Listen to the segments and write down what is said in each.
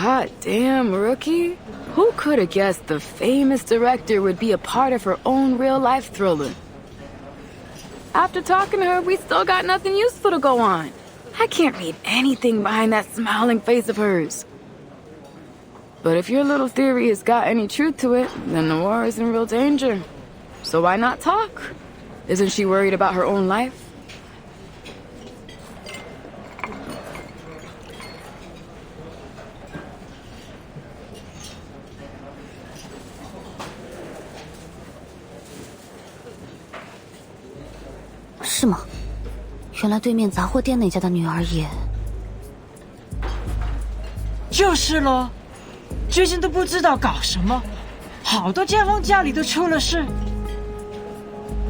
Hot damn, rookie. Who could have guessed the famous director would be a part of her own real-life thriller? After talking to her, we still got nothing useful to go on. I can't read anything behind that smiling face of hers. But if your little theory has got any truth to it, then Noir is in real danger. So why not talk? Isn't she worried about her own life? "是吗？原来对面杂货店那家的女儿也……就是咯，最近都不知道搞什么，好多街坊家里都出了事。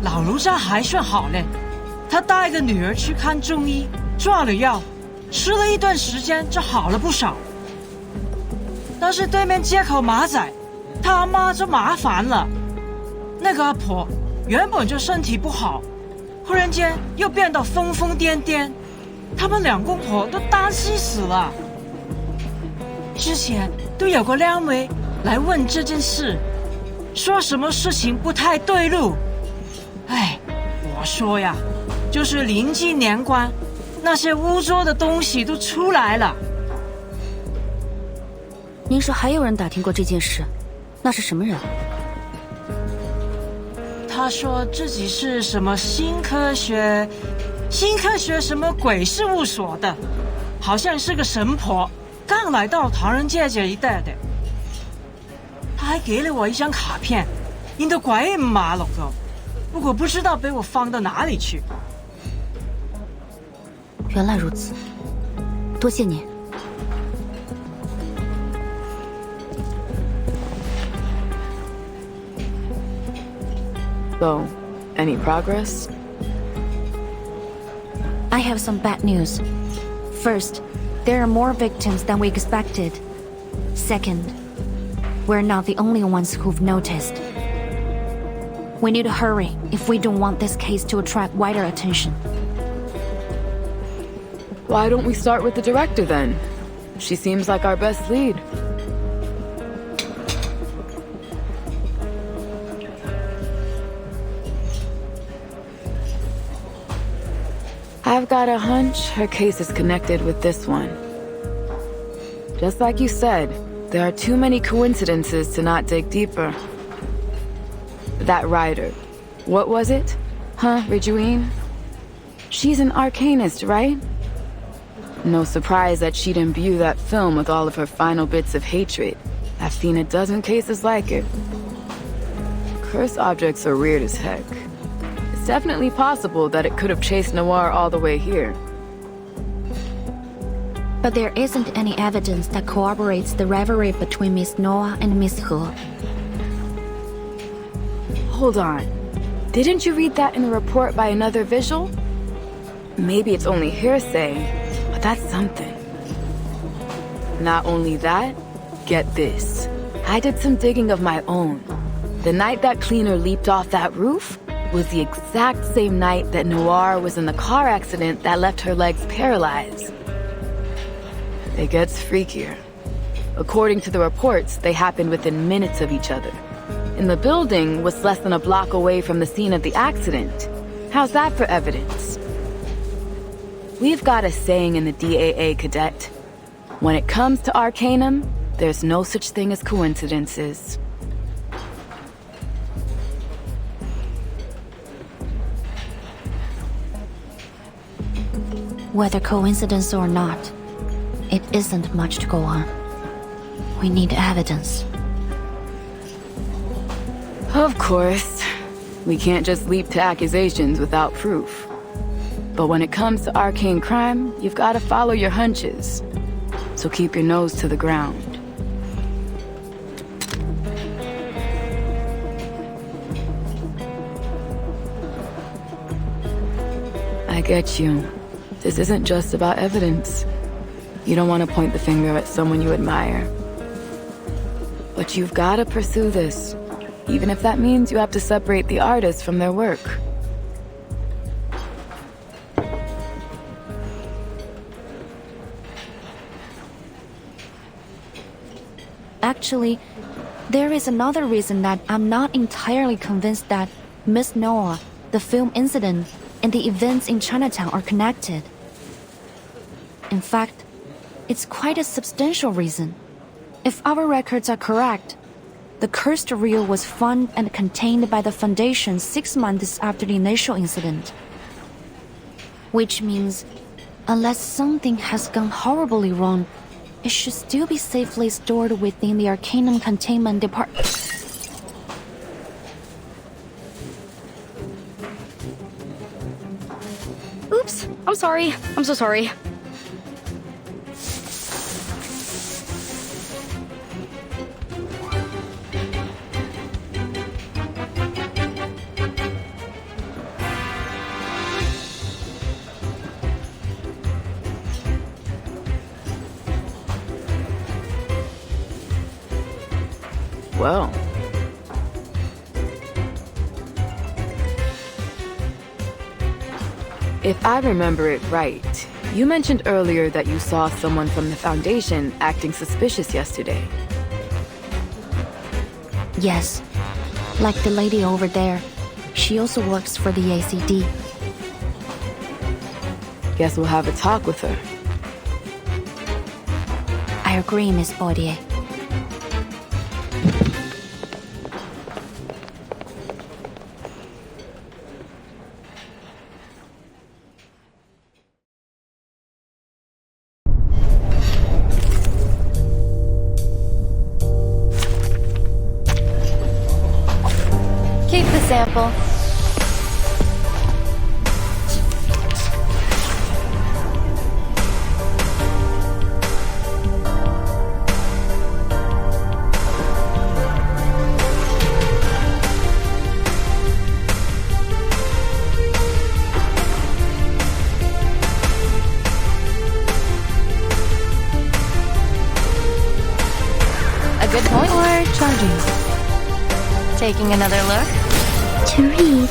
老卢家还算好嘞，他带个女儿去看中医，抓了药，吃了一段时间就好了不少。但是对面街口马仔，他阿妈就麻烦了。那个阿婆原本就身体不好，忽然间又变到疯疯癫癫，他们两公婆都担心死了。之前都有个靓妹来问这件事，说什么事情不太对路。哎，我说呀，就是临近年关，那些污浊的东西都出来了。您说还有人打听过这件事？那是什么人？他说自己是什么新科学什么鬼事务所的，好像是个神婆，刚来到唐人街这一带的。他还给了我一张卡片，印得鬼马了个，不过不知道被我放到哪里去。原来如此，多谢您。So, any progress? I have some bad news. First, there are more victims than we expected. Second, we're not the only ones who've noticed. We need to hurry if we don't want this case to attract wider attention. Why don't we start with the director then? She seems like our best lead. I've got a hunch her case is connected with this one. Just like you said, there are too many coincidences to not dig deeper. That writer, what was it? Huh, Ridgewine? She's an arcanist, right? No surprise that she'd imbue that film with all of her final bits of hatred. I've seen a dozen cases like it. Curse objects are weird as heck. It's definitely possible that it could have chased Noir all the way here. But there isn't any evidence that corroborates the rivalry between Miss Noah and Miss He. Hold on. Didn't you read that in a report by another visual? Maybe it's only hearsay, but that's something. Not only that, get this. I did some digging of my own. The night that cleaner leaped off that roof was the exact same night that Noir was in the car accident that left her legs paralyzed. It gets freakier. According to the reports, they happened within minutes of each other. And the building was less than a block away from the scene of the accident. How's that for evidence? We've got a saying in the DAA, Cadet. When it comes to Arcanum, there's no such thing as coincidences. Whether coincidence or not, it isn't much to go on. We need evidence. Of course. We can't just leap to accusations without proof. But when it comes to arcane crime, you've got to follow your hunches. So keep your nose to the ground. I get you. This isn't just about evidence. You don't want to point the finger at someone you admire. But you've got to pursue this, even if that means you have to separate the artist from their work. Actually, there is another reason that I'm not entirely convinced that Miss Noah, the film incident, and the events in Chinatown are connected. In fact, it's quite a substantial reason. If our records are correct, the cursed reel was found and contained by the Foundation 6 months after the initial incident. Which means, unless something has gone horribly wrong, it should still be safely stored within the Arcanum Containment Department. Oops, I'm sorry. I'm so sorry. Well. If I remember it right, you mentioned earlier that you saw someone from the Foundation acting suspicious yesterday. Yes, like the lady over there. She also works for the ACD. Guess we'll have a talk with her. I agree, Miss Baudier. Keep the sample. A good point. Or charging. Taking another look. To read.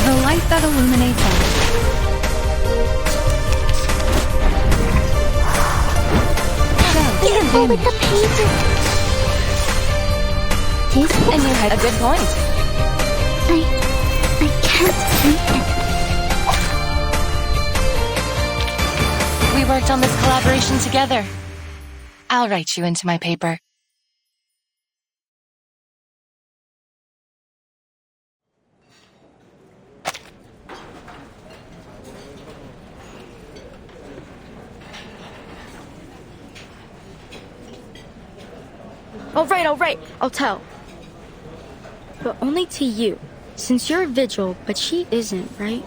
The light that illuminates us. Careful with the pages. And you had a good point. I can't read it. We worked on this collaboration together. I'll write you into my paper. All right, I'll tell. But only to you, since you're a vigil, but she isn't, right?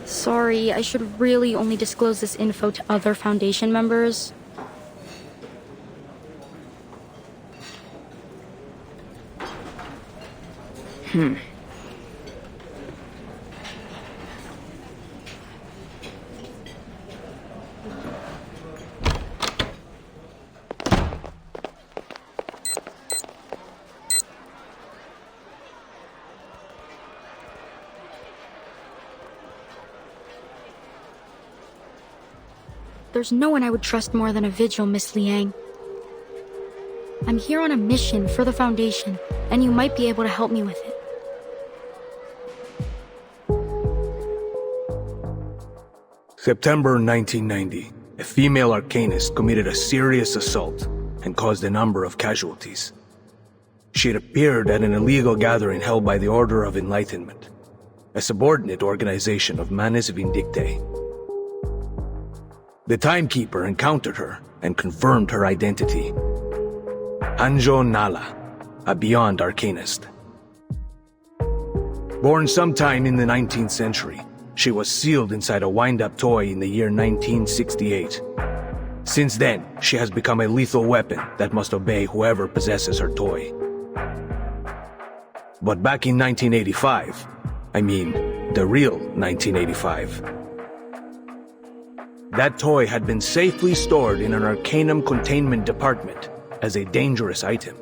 Sorry, I should really only disclose this info to other Foundation members. There's no one I would trust more than a vigil, Miss Liang. I'm here on a mission for the Foundation, and you might be able to help me with it. September 1990, a female arcanist committed a serious assault and caused a number of casualties. She had appeared at an illegal gathering held by the Order of Enlightenment, a subordinate organization of Manes Vindictae. The Timekeeper encountered her and confirmed her identity. Anjo Nala, a Beyond Arcanist. Born sometime in the 19th century, she was sealed inside a wind-up toy in the year 1968. Since then, she has become a lethal weapon that must obey whoever possesses her toy. But back in 1985, I mean, the real 1985, that toy had been safely stored in an Arcanum Containment Department as a dangerous item.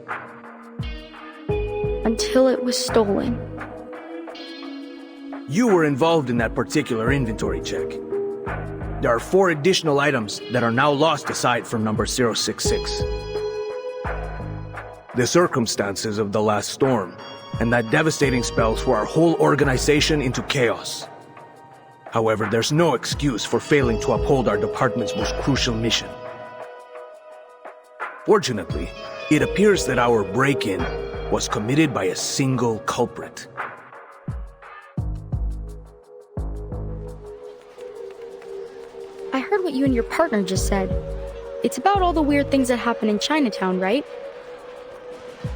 Until it was stolen. You were involved in that particular inventory check. There are 4 additional items that are now lost aside from number 066. the circumstances of the last storm, and that devastating spell threw our whole organization into chaos. However, there's no excuse for failing to uphold our department's most crucial mission. Fortunately, it appears that our break-in was committed by a single culprit. I heard what you and your partner just said. It's about all the weird things that happen in Chinatown, right?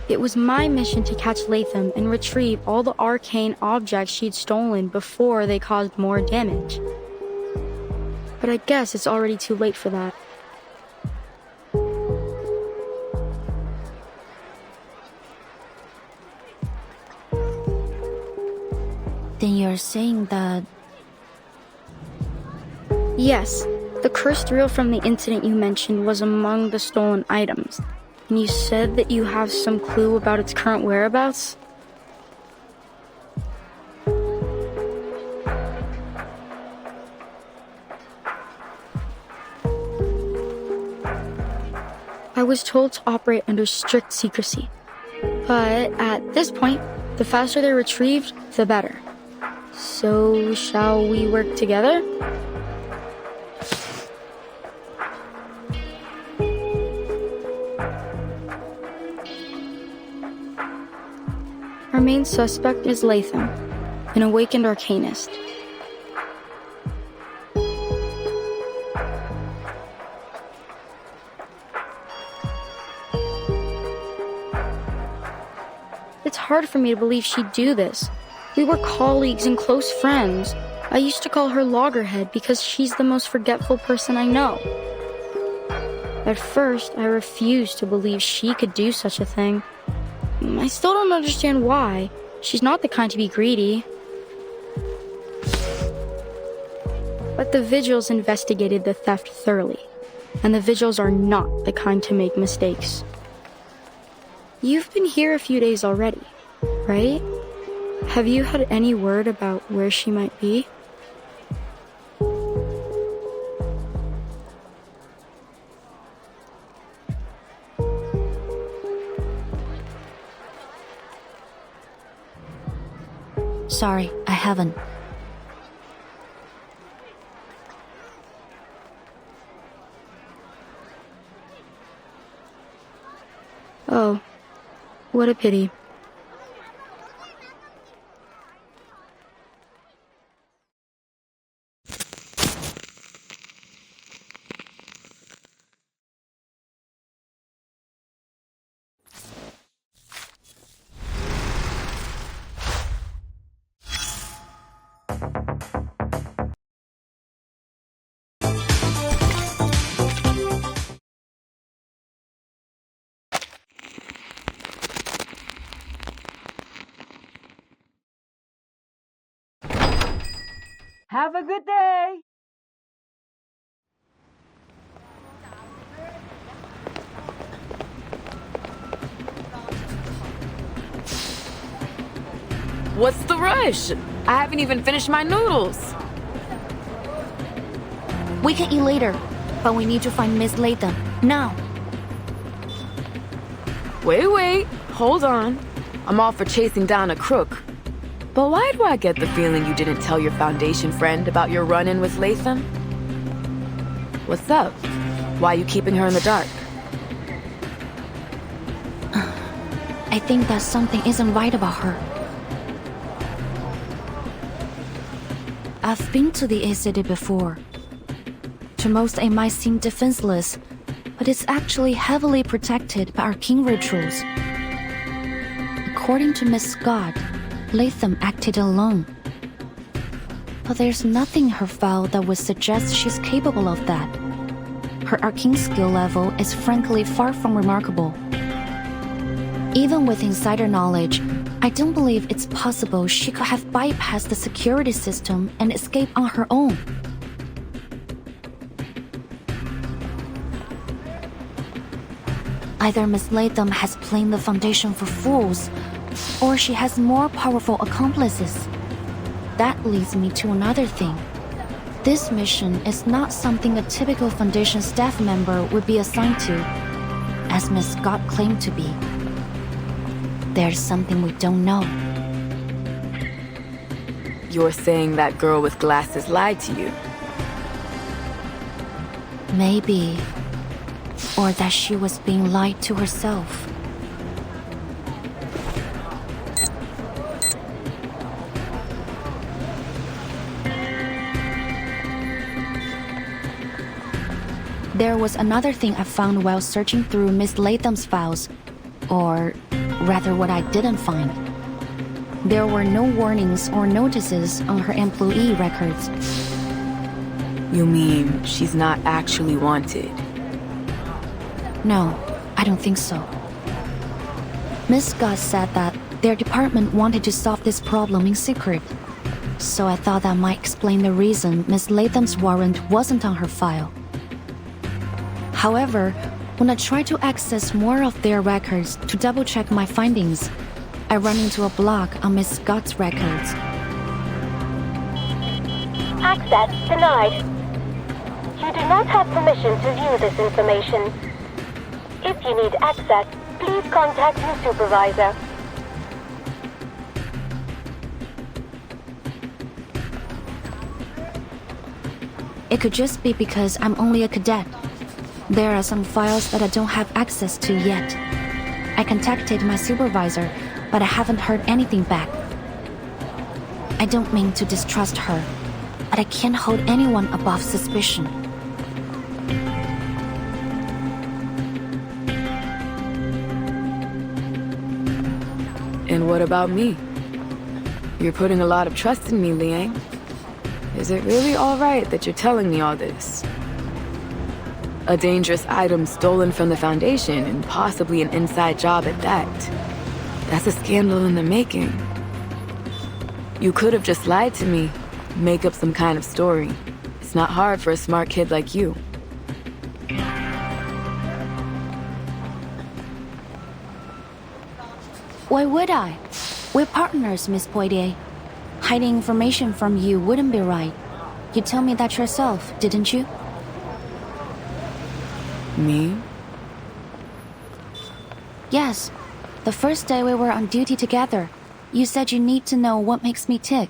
It was my mission to catch Latham and retrieve all the arcane objects she'd stolen before they caused more damage. But I guess it's already too late for that. Then you're saying that... Yes, the cursed reel from the incident you mentioned was among the stolen items. And you said that you have some clue about its current whereabouts? I was told to operate under strict secrecy. But at this point, the faster they're retrieved, the better. So, shall we work together? Our main suspect is Latham, an awakened arcanist. It's hard for me to believe she'd do this. We were colleagues and close friends. I used to call her Loggerhead because she's the most forgetful person I know. At first, I refused to believe she could do such a thing. I still don't understand why. She's not the kind to be greedy. But the Vigils investigated the theft thoroughly, and the Vigils are not the kind to make mistakes. You've been here a few days already, right? Have you had any word about where she might be? Sorry, I haven't. Oh, what a pity. Have a good day. What's the rush? I haven't even finished my noodles. We can eat later, but we need to find Miss Latham, now. Wait, hold on. I'm all for chasing down a crook. But why do I get the feeling you didn't tell your Foundation friend about your run-in with Latham? What's up? Why are you keeping her in the dark? I think that something isn't right about her. I've been to the A City before. To most, it might seem defenseless, but it's actually heavily protected by arcane rituals. According to Miss Scott, Latham acted alone. But there's nothing in her file that would suggest she's capable of that. Her arcane skill level is frankly far from remarkable. Even with insider knowledge, I don't believe it's possible she could have bypassed the security system and escaped on her own. Either Miss Latham has played the Foundation for fools, or she has more powerful accomplices. That leads me to another thing. This mission is not something a typical Foundation staff member would be assigned to, as Miss Scott claimed to be. there's something we don't know. You're saying that girl with glasses lied to you? Maybe. Or that she was being lied to herself. There was another thing I found while searching through Miss Latham's files. Or rather, what I didn't find. There were no warnings or notices on her employee records. You mean she's not actually wanted? No, I don't think so. Miss Scott said that their department wanted to solve this problem in secret. So I thought that might explain the reason Miss Latham's warrant wasn't on her file. However, when I tried to access more of their records to double-check my findings, I ran into a block on Miss Scott's records. Access denied. You do not have permission to view this information. If you need access, please contact your supervisor. It could just be because I'm only a cadet. There are some files that I don't have access to yet. I contacted my supervisor, but I haven't heard anything back. I don't mean to distrust her, but I can't hold anyone above suspicion. And what about me? You're putting a lot of trust in me, Liang. Is it really all right that you're telling me all this? A dangerous item stolen from the Foundation, and possibly an inside job at that. That's a scandal in the making. You could have just lied to me, make up some kind of story. It's not hard for a smart kid like you. Why would I? We're partners, Miss Poitier. Hiding information from you wouldn't be right. You told me that yourself, didn't you? Me? Yes. The first day we were on duty together, you said you need to know what makes me tick.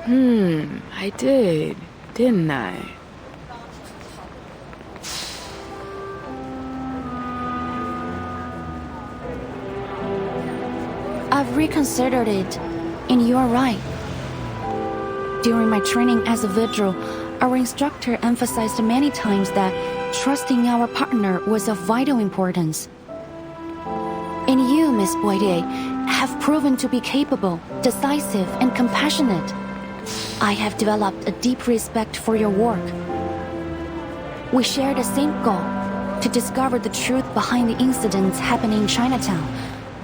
I did, didn't I? I've reconsidered it, and you're right. During my training as a vigil, our instructor emphasized many times that trusting our partner was of vital importance. And you, Miss Poitier, have proven to be capable, decisive, and compassionate. I have developed a deep respect for your work. We share the same goal, to discover the truth behind the incidents happening in Chinatown.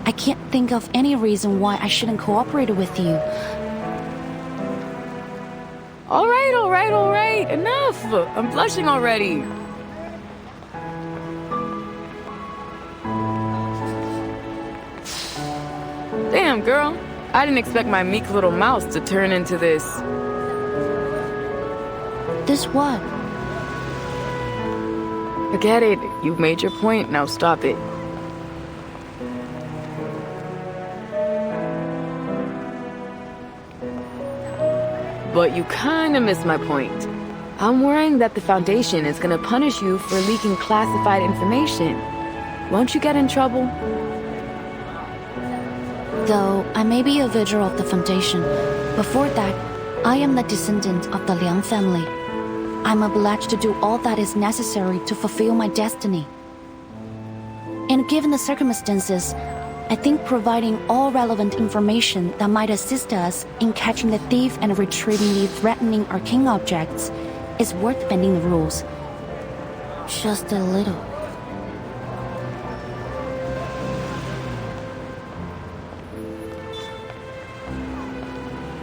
I can't think of any reason why I shouldn't cooperate with you. All right, enough! I'm blushing already. Damn, girl. I didn't expect my meek little mouse to turn into this. This what? Forget it. You've made your point. Now stop it. But you kinda missed my point. I'm worrying that the Foundation is gonna punish you for leaking classified information. Won't you get in trouble? Though I may be a vigil of the Foundation, before that, I am the descendant of the Liang family. I'm obliged to do all that is necessary to fulfill my destiny. And given the circumstances, I think providing all relevant information that might assist us in catching the thief and retrieving the threatening arcane objects is worth bending the rules. Just a little.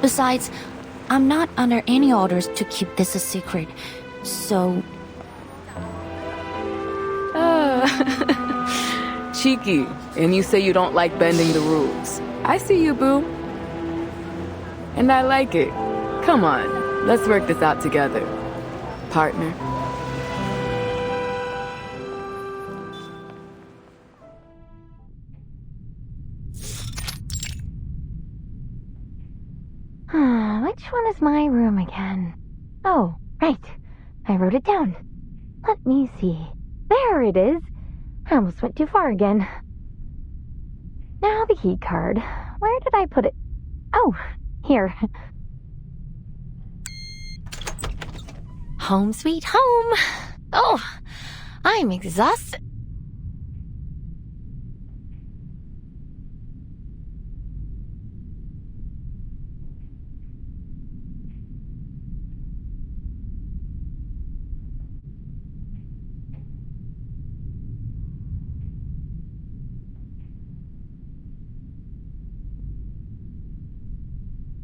Besides, I'm not under any orders to keep this a secret, so... Cheeky, and you say you don't like bending the rules. I see you, boo. And I like it. Come on, let's work this out together, partner. Where's my room again? Oh, right. I wrote it down. Let me see. There it is. I almost went too far again. Now the key card. Where did I put it? Oh, here. Home sweet home. Oh, I'm exhausted.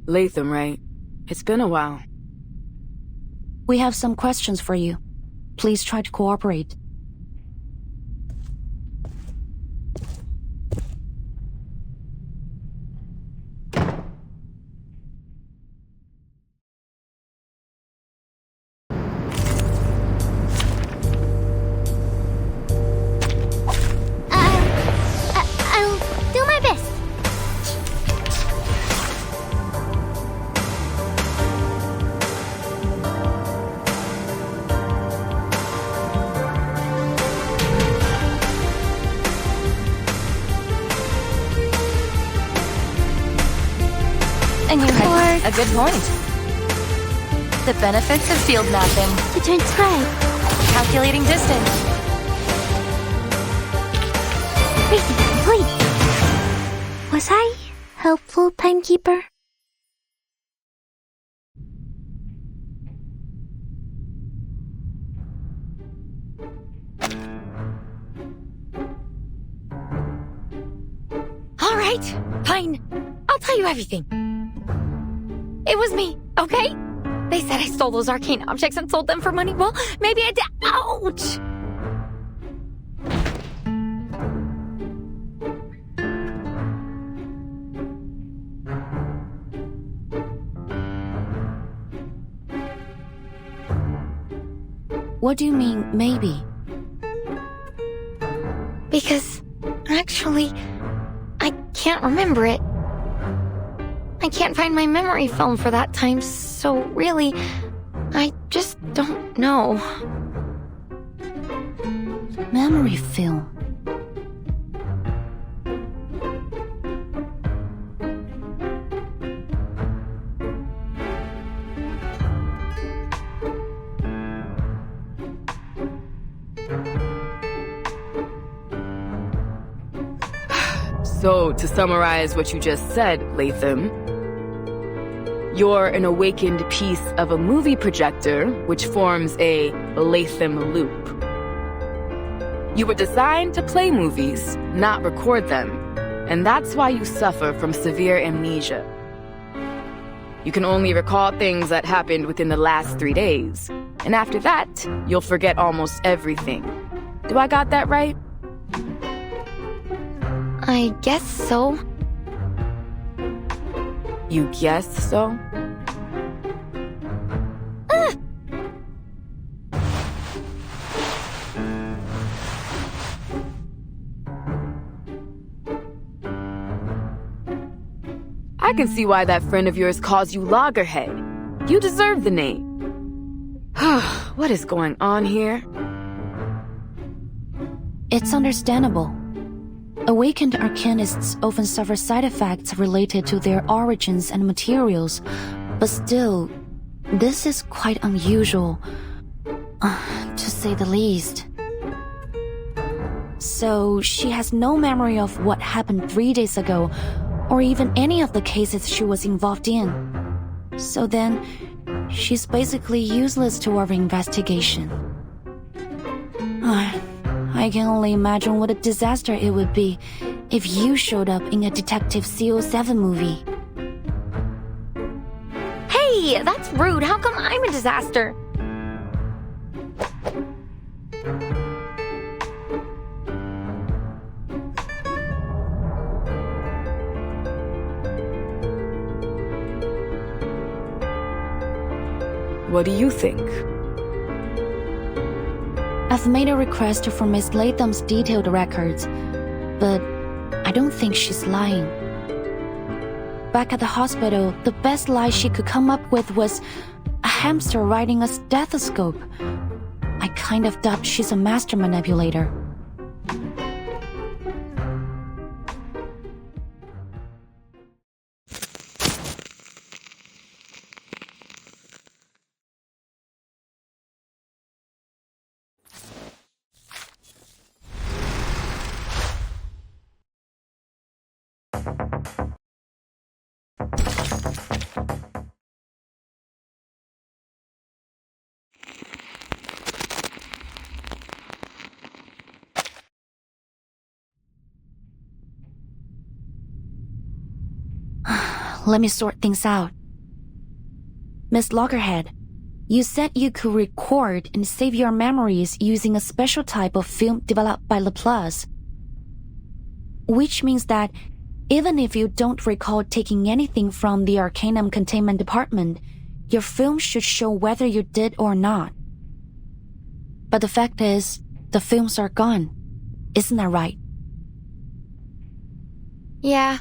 Latham, right? It's been a while. We have some questions for you. Please try to cooperate. I'll do my best. And you had a good point. The benefits of field mapping. To transcribe. Calculating distance. Reading complete. Was I helpful, timekeeper? All right, fine. I'll tell you everything. It was me, okay? They said I stole those arcane objects and sold them for money. Well, maybe I did. Ouch! What do you mean, maybe? Because, actually, I can't remember it. I can't find my memory film for that time, so really, I just don't know. Memory film. So, to summarize what you just said, Latham, you're an awakened piece of a movie projector, which forms a Latham loop. You were designed to play movies, not record them, and that's why you suffer from severe amnesia. You can only recall things that happened within the last 3 days, and after that, you'll forget almost everything. Do I got that right? I guess so. You guess so? I can see why that friend of yours calls you Loggerhead. You deserve the name. What is going on here? It's understandable. Awakened arcanists often suffer side effects related to their origins and materials, but still, this is quite unusual, to say the least. So, she has no memory of what happened 3 days ago, or even any of the cases she was involved in. So then, she's basically useless to our investigation. I can only imagine what a disaster it would be if you showed up in a Detective CO7 movie. Hey, that's rude. How come I'm a disaster? What do you think? I've made a request for Miss Latham's detailed records, but I don't think she's lying. back at the hospital, the best lie she could come up with was a hamster riding a stethoscope. I kind of doubt she's a master manipulator. Let me sort things out. Miss Loggerhead, you said you could record and save your memories using a special type of film developed by Laplace. Which means that even if you don't recall taking anything from the Arcanum Containment Department, your film should show whether you did or not. But the fact is, the films are gone. Isn't that right? Yeah,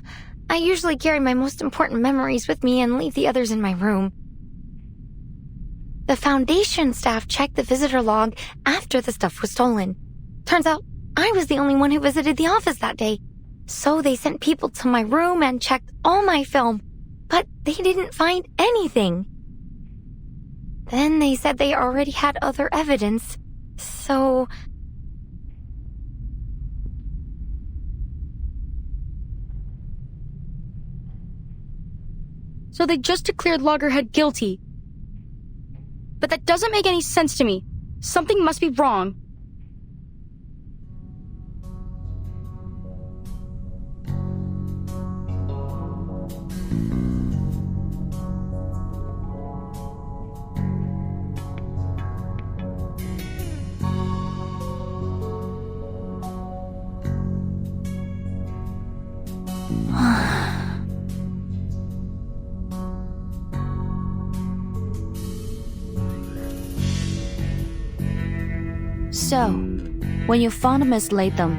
I usually carry my most important memories with me and leave the others in my room. The Foundation staff checked the visitor log after the stuff was stolen. Turns out I was the only one who visited the office that day. So they sent people to my room and checked all my film, but they didn't find anything. Then they said they already had other evidence, so... So they just declared Loggerhead guilty. But that doesn't make any sense to me. Something must be wrong. So, when you found Miss Latham,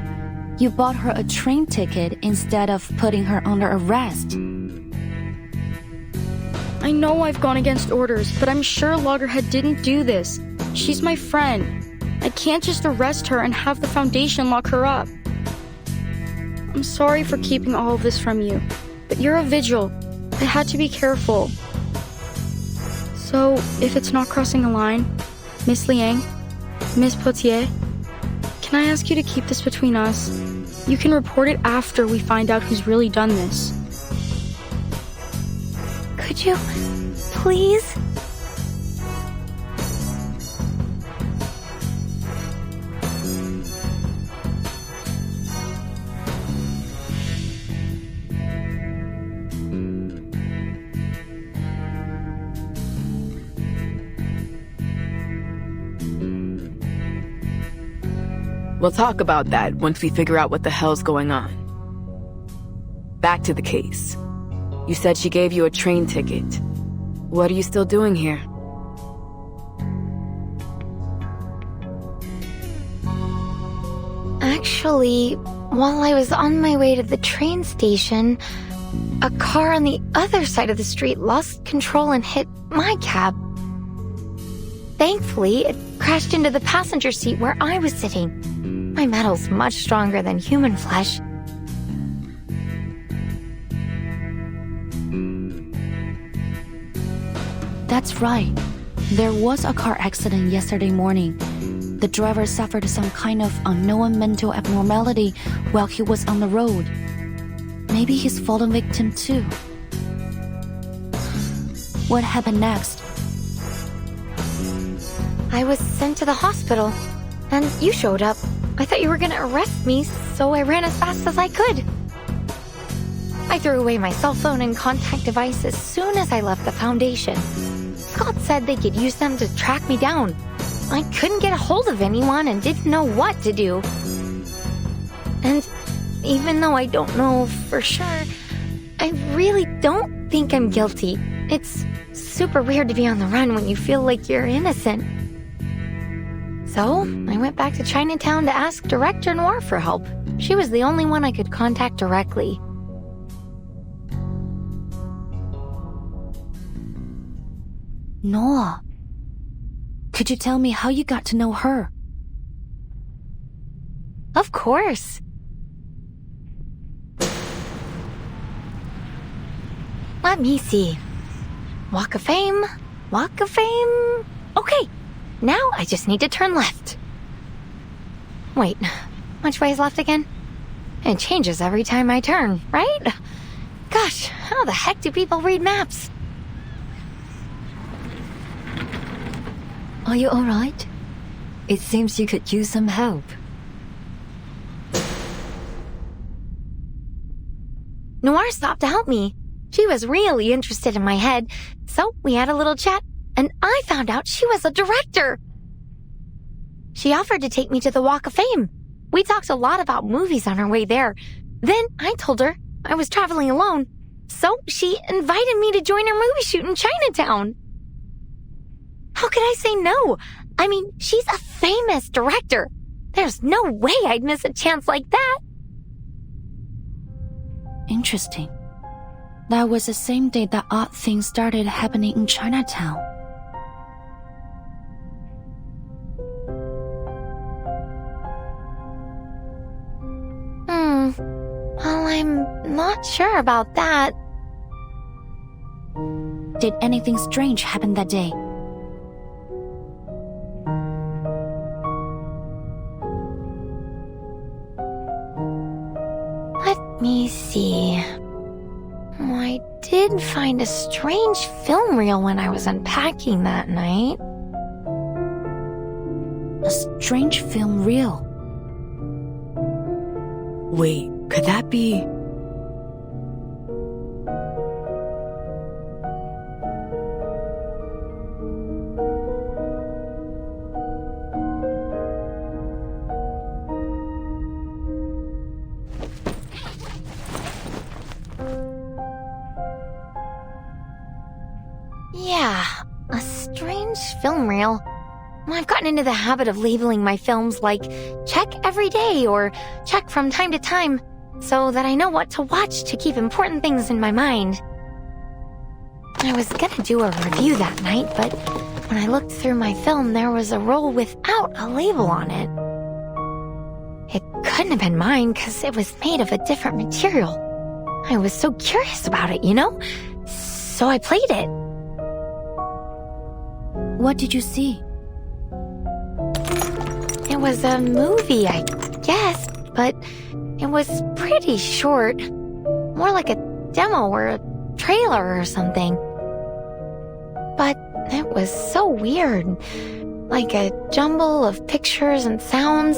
you bought her a train ticket instead of putting her under arrest. I know I've gone against orders, but I'm sure Loggerhead didn't do this. She's my friend. I can't just arrest her and have the Foundation lock her up. I'm sorry for keeping all of this from you, but you're a vigil. I had to be careful. So, if it's not crossing a line, Miss Liang, Miss Potier, can I ask you to keep this between us? You can report it after we find out who's really done this. Could you, please? We'll talk about that once we figure out what the hell's going on. Back to the case. You said she gave you a train ticket. What are you still doing here? Actually, while I was on my way to the train station, a car on the other side of the street lost control and hit my cab. Thankfully, it crashed into the passenger seat where I was sitting. My metal's much stronger than human flesh. That's right. There was a car accident yesterday morning. The driver suffered some kind of unknown mental abnormality while he was on the road. Maybe he's fallen victim too. What happened next? I was sent to the hospital, and you showed up. I thought you were gonna arrest me, so I ran as fast as I could. I threw away my cell phone and contact device as soon as I left the Foundation. Scott said they could use them to track me down. I couldn't get a hold of anyone and didn't know what to do. And even though I don't know for sure, I really don't think I'm guilty. It's super weird to be on the run when you feel like you're innocent. So, I went back to Chinatown to ask Director Noir for help. She was the only one I could contact directly. Noah, could you tell me how you got to know her? Of course. Let me see. Walk of Fame. Walk of Fame. Okay, now I just need to turn left. Wait, which way is left again? It changes every time I turn, right? Gosh, how the heck do people read maps? Are you alright? It seems you could use some help. Noir stopped to help me. She was really interested in my head, so we had a little chat, and I found out she was a director. She offered to take me to the Walk of Fame. We talked a lot about movies on our way there. Then I told her I was traveling alone, so she invited me to join her movie shoot in Chinatown. How could I say no? I mean, she's a famous director. There's no way I'd miss a chance like that. Interesting. That was the same day that odd things started happening in Chinatown. Well, I'm not sure about that. Did anything strange happen that day? Let me see. I did find a strange film reel when I was unpacking that night. A strange film reel. Wait, could that be... Yeah, a strange film reel. I've gotten into the habit of labeling my films like check every day or check from time to time so that I know what to watch to keep important things in my mind. I was gonna do a review that night, but when I looked through my film, there was a roll without a label on it. It couldn't have been mine because it was made of a different material. I was so curious about it, you know? So I played it. What did you see? It was a movie, I guess, but it was pretty short. More like a demo or a trailer or something. But it was so weird. Like a jumble of pictures and sounds.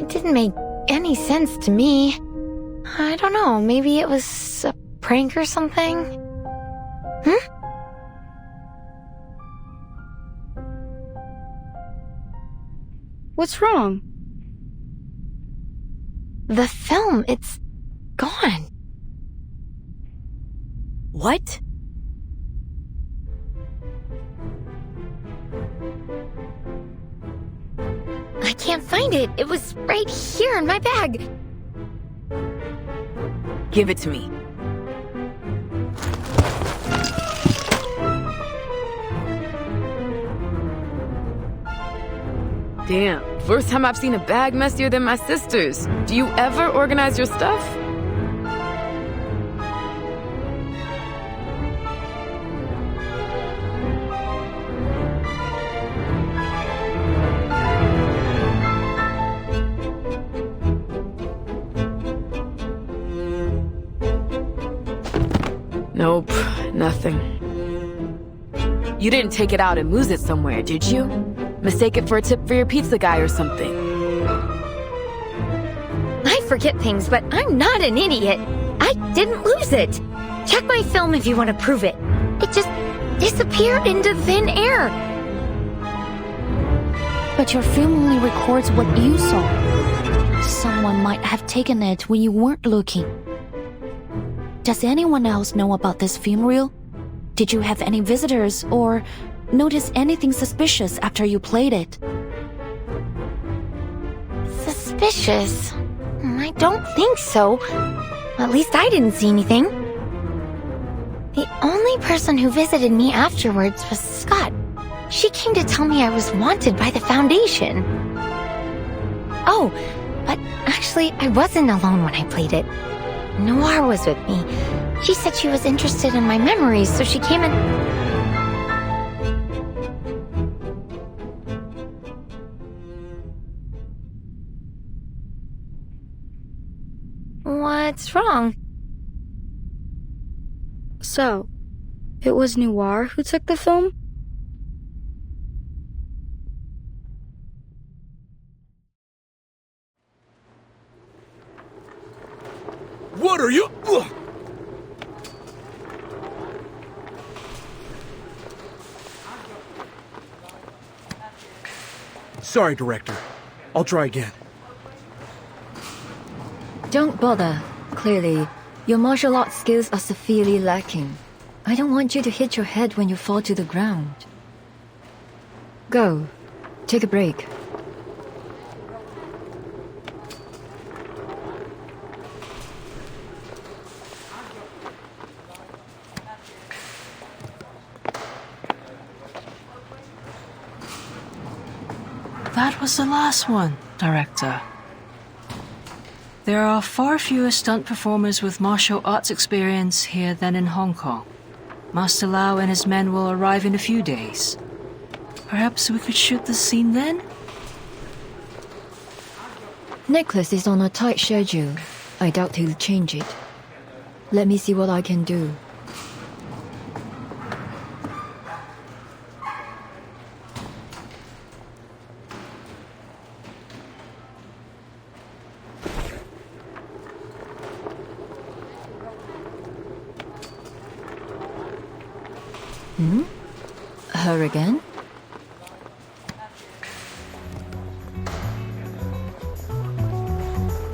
It didn't make any sense to me. I don't know, maybe it was a prank or something? What's wrong? The film, it's gone. What? I can't find it. It was right here in my bag. Give it to me. Damn, first time I've seen a bag messier than my sister's. Do you ever organize your stuff? Nope, nothing. You didn't take it out and lose it somewhere, did you? Mistake it for a tip for your pizza guy or something. I forget things, but I'm not an idiot. I didn't lose it. Check my film if you want to prove it. It just disappeared into thin air. But your film only records what you saw. Someone might have taken it when you weren't looking. Does anyone else know about this film reel? Did you have any visitors or notice anything suspicious after you played it? Suspicious? I don't think so. At least I didn't see anything. The only person who visited me afterwards was Scott. She came to tell me I was wanted by the Foundation. Oh, but actually, I wasn't alone when I played it. Noir was with me. She said she was interested in my memories, so she came and... What's wrong? So, it was Noir who took the film? What are you? Ugh. Sorry, Director. I'll try again. Don't bother. Clearly, your martial arts skills are severely lacking. I don't want you to hit your head when you fall to the ground. Go. Take a break. That was the last one, Director. There are far fewer stunt performers with martial arts experience here than in Hong Kong. Master Lau and his men will arrive in a few days. Perhaps we could shoot the scene then? Nicholas is on a tight schedule. I doubt he'll change it. Let me see what I can do. Her again?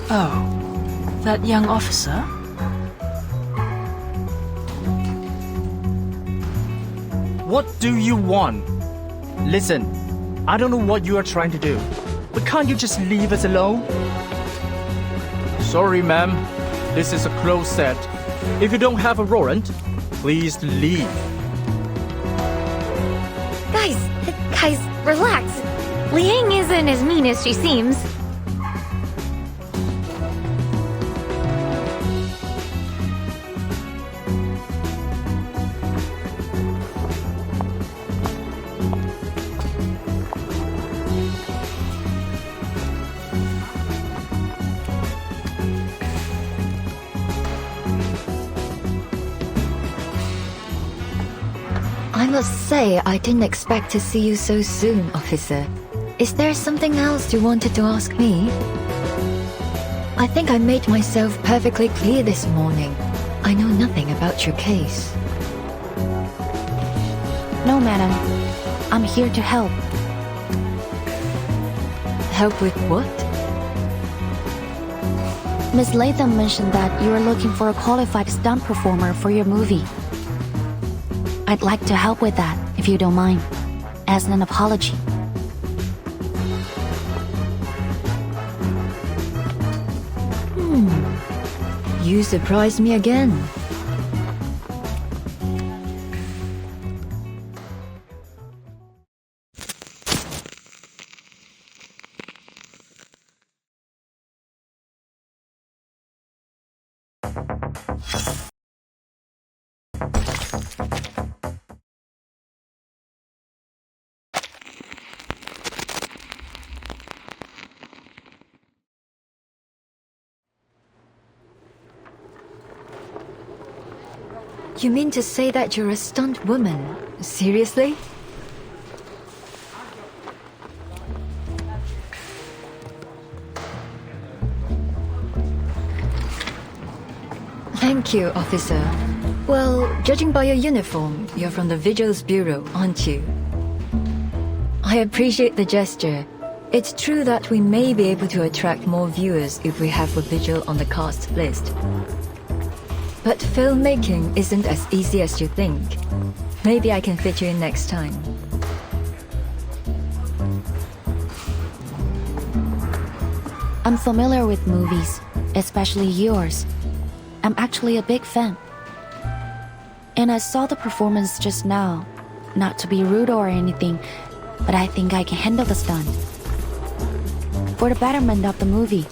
Oh, that young officer? What do you want? Listen, I don't know what you are trying to do, but can't you just leave us alone? Sorry, ma'am. This is a closed set. If you don't have a warrant, please leave. Guys, relax. Liang isn't as mean as she seems. I must say, I didn't expect to see you so soon, officer. Is there something else you wanted to ask me? I think I made myself perfectly clear this morning. I know nothing about your case. No, madam. I'm here to help. Help with what? Miss Latham mentioned that you are looking for a qualified stunt performer for your movie. I'd like to help with that, if you don't mind, as an apology. You surprised me again. You mean to say that you're a stunt woman? Seriously? Thank you, officer. Well, judging by your uniform, you're from the Vigils Bureau, aren't you? I appreciate the gesture. It's true that we may be able to attract more viewers if we have a Vigil on the cast list. But filmmaking isn't as easy as you think. Maybe I can fit you in next time. I'm familiar with movies, especially yours. I'm actually a big fan. And I saw the performance just now. Not to be rude or anything, but I think I can handle the stunt. For the betterment of the movie.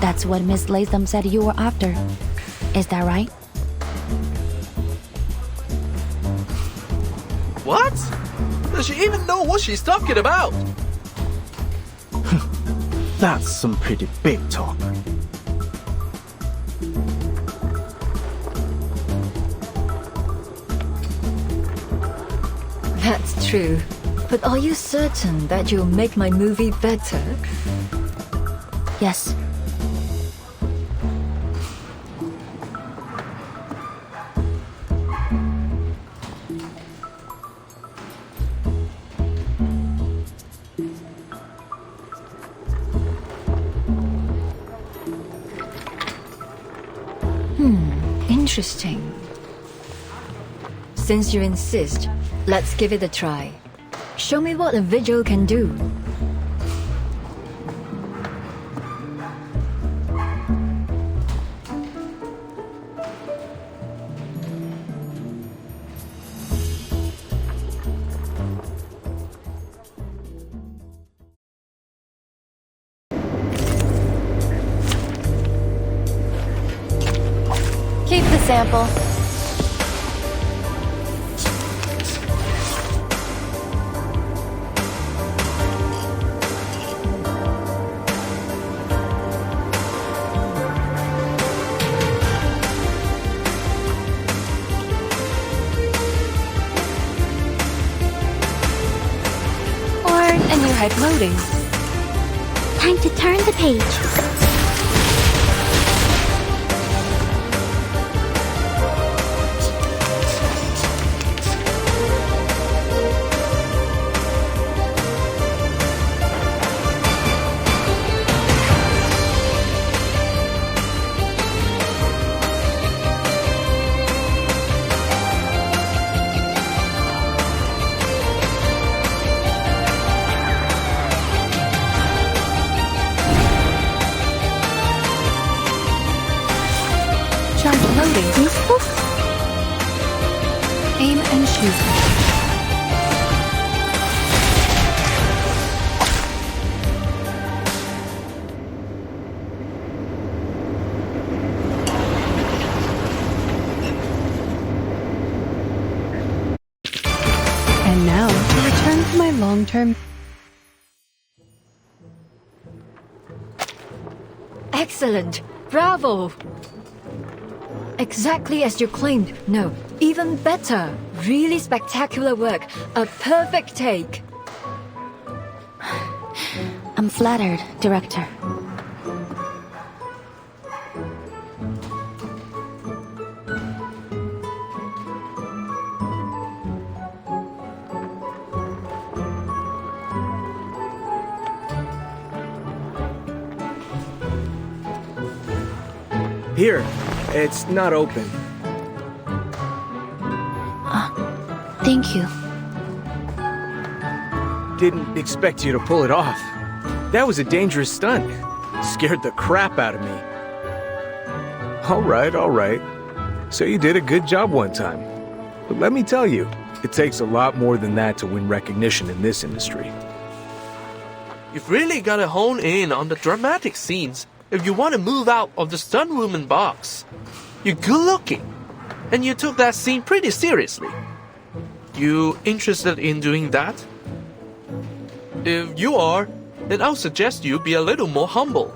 That's what Miss Latham said you were after. Is that right? What? Does she even know what she's talking about? That's some pretty big talk. That's true. But are you certain that you'll make my movie better? Yes. Interesting. Since you insist, let's give it a try. Show me what a visual can do. Keep the sample. And you're hype loading. Time to turn the page. Aim and shoot. And now, to return to my long-term... Excellent! Bravo! Exactly as you claimed. No, even better. Really spectacular work. A perfect take. I'm flattered, director. Here, it's not open. Thank you. Didn't expect you to pull it off. That was a dangerous stunt. Scared the crap out of me. All right. So you did a good job one time. But let me tell you, it takes a lot more than that to win recognition in this industry. You've really got to hone in on the dramatic scenes if you want to move out of the stunt woman box. You're good looking, and you took that scene pretty seriously. You interested in doing that? If you are, then I'll suggest you be a little more humble.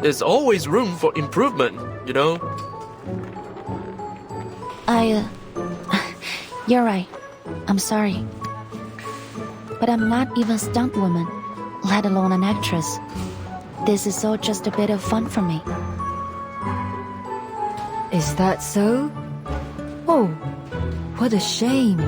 There's always room for improvement, you know? You're right. I'm sorry. But I'm not even a stunt woman, let alone an actress. This is all just a bit of fun for me. Is that so? Oh, what a shame.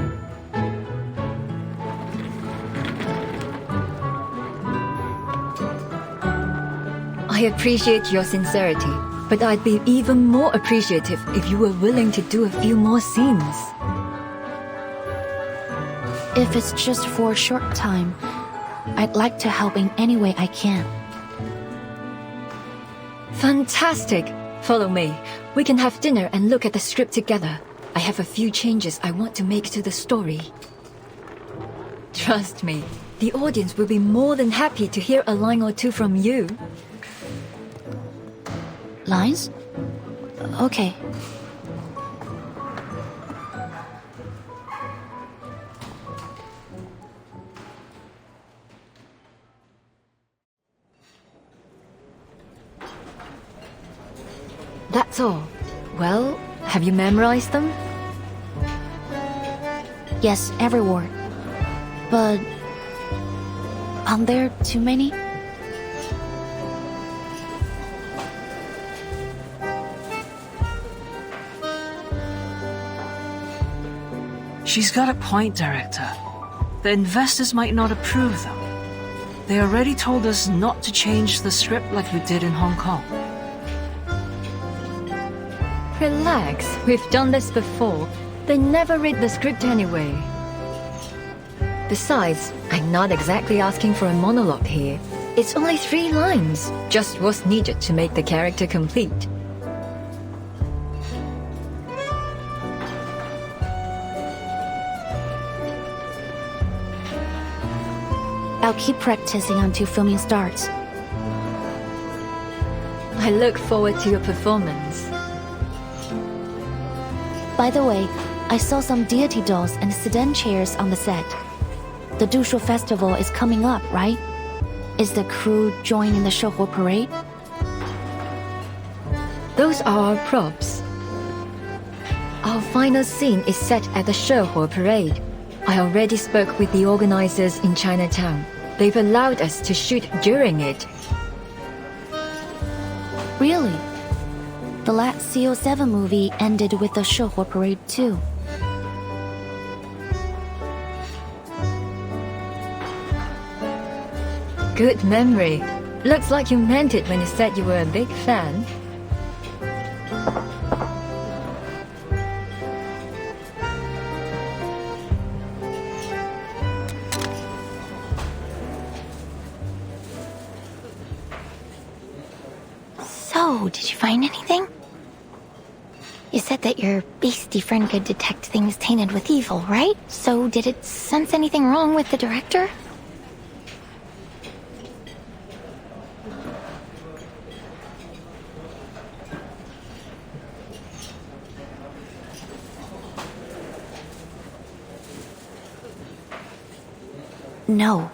I appreciate your sincerity, but I'd be even more appreciative if you were willing to do a few more scenes. If it's just for a short time, I'd like to help in any way I can. Fantastic! Follow me. We can have dinner and look at the script together. I have a few changes I want to make to the story. Trust me, the audience will be more than happy to hear a line or two from you. Lines? Okay. That's all. Well, have you memorized them? Yes, every word. But aren't there too many? She's got a point, Director. The investors might not approve, though. They already told us not to change the script like we did in Hong Kong. Relax, we've done this before. They never read the script anyway. Besides, I'm not exactly asking for a monologue here. It's only 3 lines, just what's needed to make the character complete. I'll keep practicing until filming starts. I look forward to your performance. By the way, I saw some deity dolls and sedan chairs on the set. The Dushu Festival is coming up, right? Is the crew joining the Shouhuo parade? Those are our props. Our final scene is set at the Shouhuo parade. I already spoke with the organizers in Chinatown. They've allowed us to shoot during it. Really? The last CO7 movie ended with the Shouhuo parade too. Good memory. Looks like you meant it when you said you were a big fan. So, did you find anything? You said that your beastie friend could detect things tainted with evil, right? So, did it sense anything wrong with the director? No,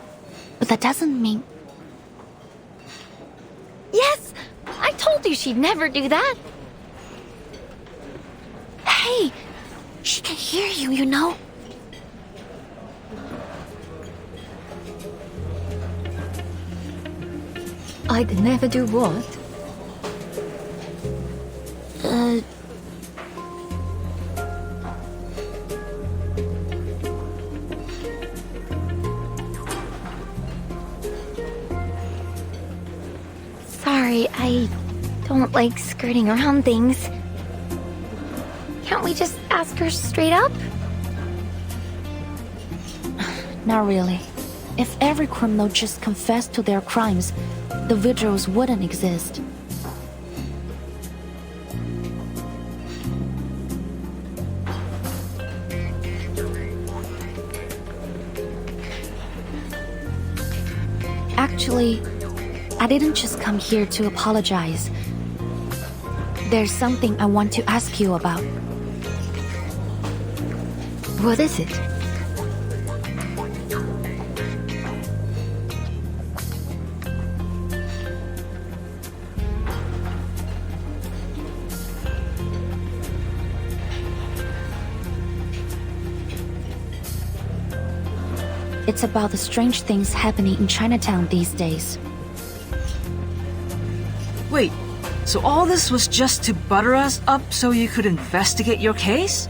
but that doesn't mean... Yes! I told you she'd never do that! Hey! She can hear you, you know? I'd never do what? Sorry, I don't like skirting around things. Can't we just ask her straight up? Not really. If every criminal just confessed to their crimes, the vigils wouldn't exist. Actually, I didn't just come here to apologize. There's something I want to ask you about. What is it? It's about the strange things happening in Chinatown these days. Wait, so all this was just to butter us up so you could investigate your case?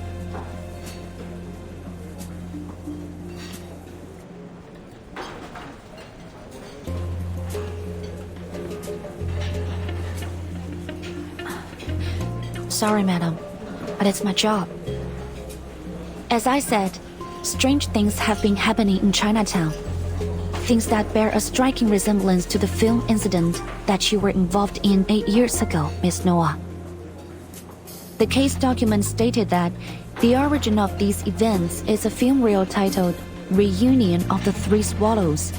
Sorry, madam, but it's my job. As I said, strange things have been happening in Chinatown. Things that bear a striking resemblance to the film incident that you were involved in 8 years ago, Miss Noah. The case document stated that The origin of these events is a film reel titled Reunion of the Three Swallows,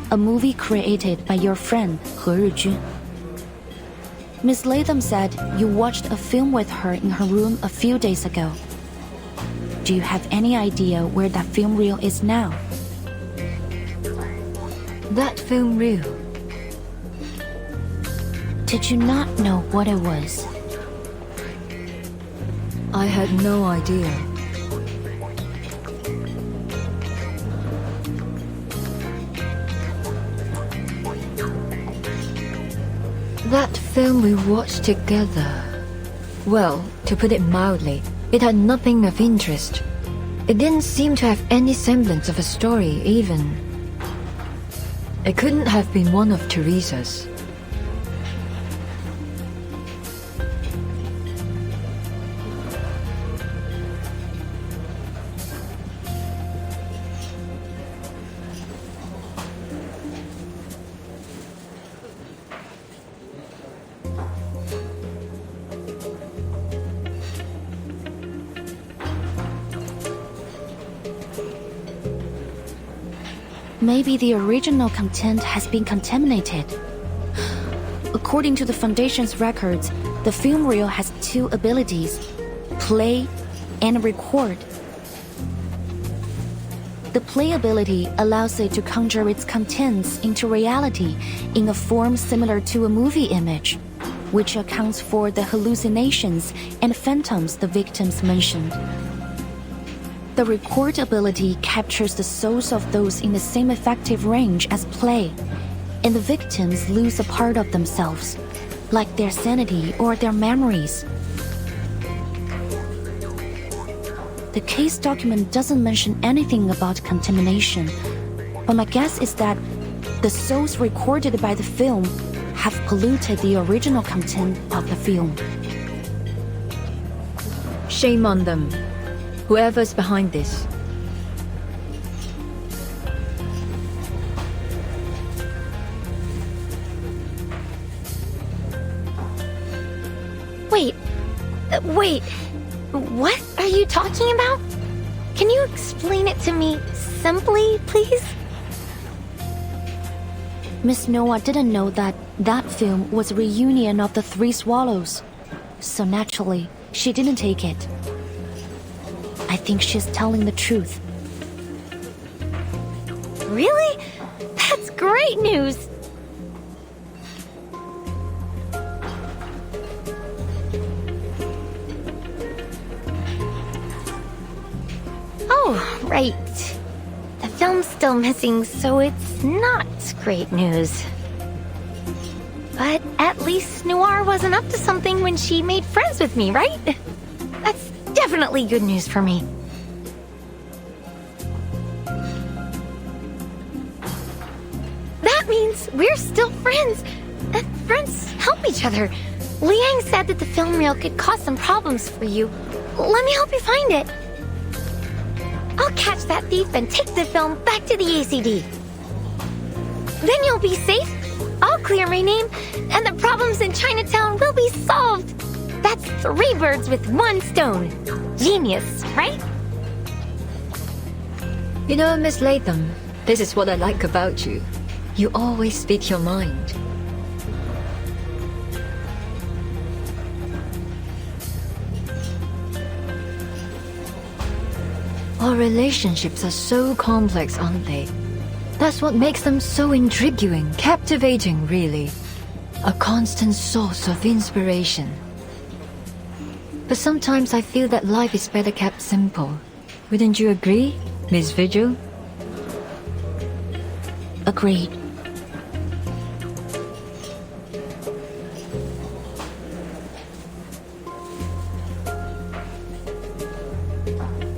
a movie created by your friend He Rijun. Miss Latham said you watched a film with her in her room a few days ago. Do you have any idea where that film reel is now? That film reel. Did you not know what it was? I had no idea. That film we watched together. Well, to put it mildly, it had nothing of interest. It didn't seem to have any semblance of a story, even. It couldn't have been one of Teresa's. Maybe the original content has been contaminated. According to the Foundation's records, the film reel has two abilities: play and record. The play ability allows it to conjure its contents into reality in a form similar to a movie image, which accounts for the hallucinations and phantoms the victims mentioned. The record ability captures the souls of those in the same effective range as play, and the victims lose a part of themselves, like their sanity or their memories. The case document doesn't mention anything about contamination, but my guess is that the souls recorded by the film have polluted the original content of the film. Shame on them. Whoever's behind this. Wait. What are you talking about? Can you explain it to me simply, please? Miss Noah didn't know that that film was a reunion of the Three Swallows, so naturally, she didn't take it. I think she's telling the truth. Really? That's great news! Oh, right. The film's still missing, so it's not great news. But at least Noir wasn't up to something when she made friends with me, right? That's definitely good news for me. That means we're still friends. And friends help each other. Liang said that the film reel could cause some problems for you. Let me help you find it. I'll catch that thief and take the film back to the ACD. Then you'll be safe. I'll clear my name, and the problems in Chinatown will be solved. That's 3 birds with 1 stone. Genius, right? You know, Miss Latham, this is what I like about you. You always speak your mind. Our relationships are so complex, aren't they? That's what makes them so intriguing, captivating, really. A constant source of inspiration. But sometimes I feel that life is better kept simple. Wouldn't you agree, Miss Vigil? Agreed.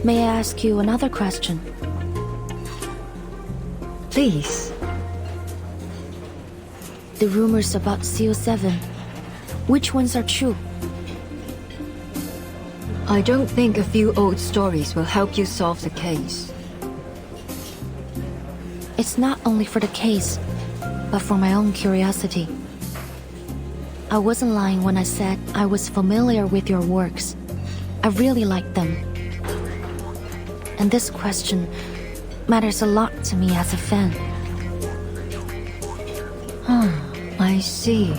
May I ask you another question? Please. The rumors about CO7, which ones are true? I don't think a few old stories will help you solve the case. It's not only for the case, but for my own curiosity. I wasn't lying when I said I was familiar with your works. I really liked them. and this question matters a lot to me as a fan. I see.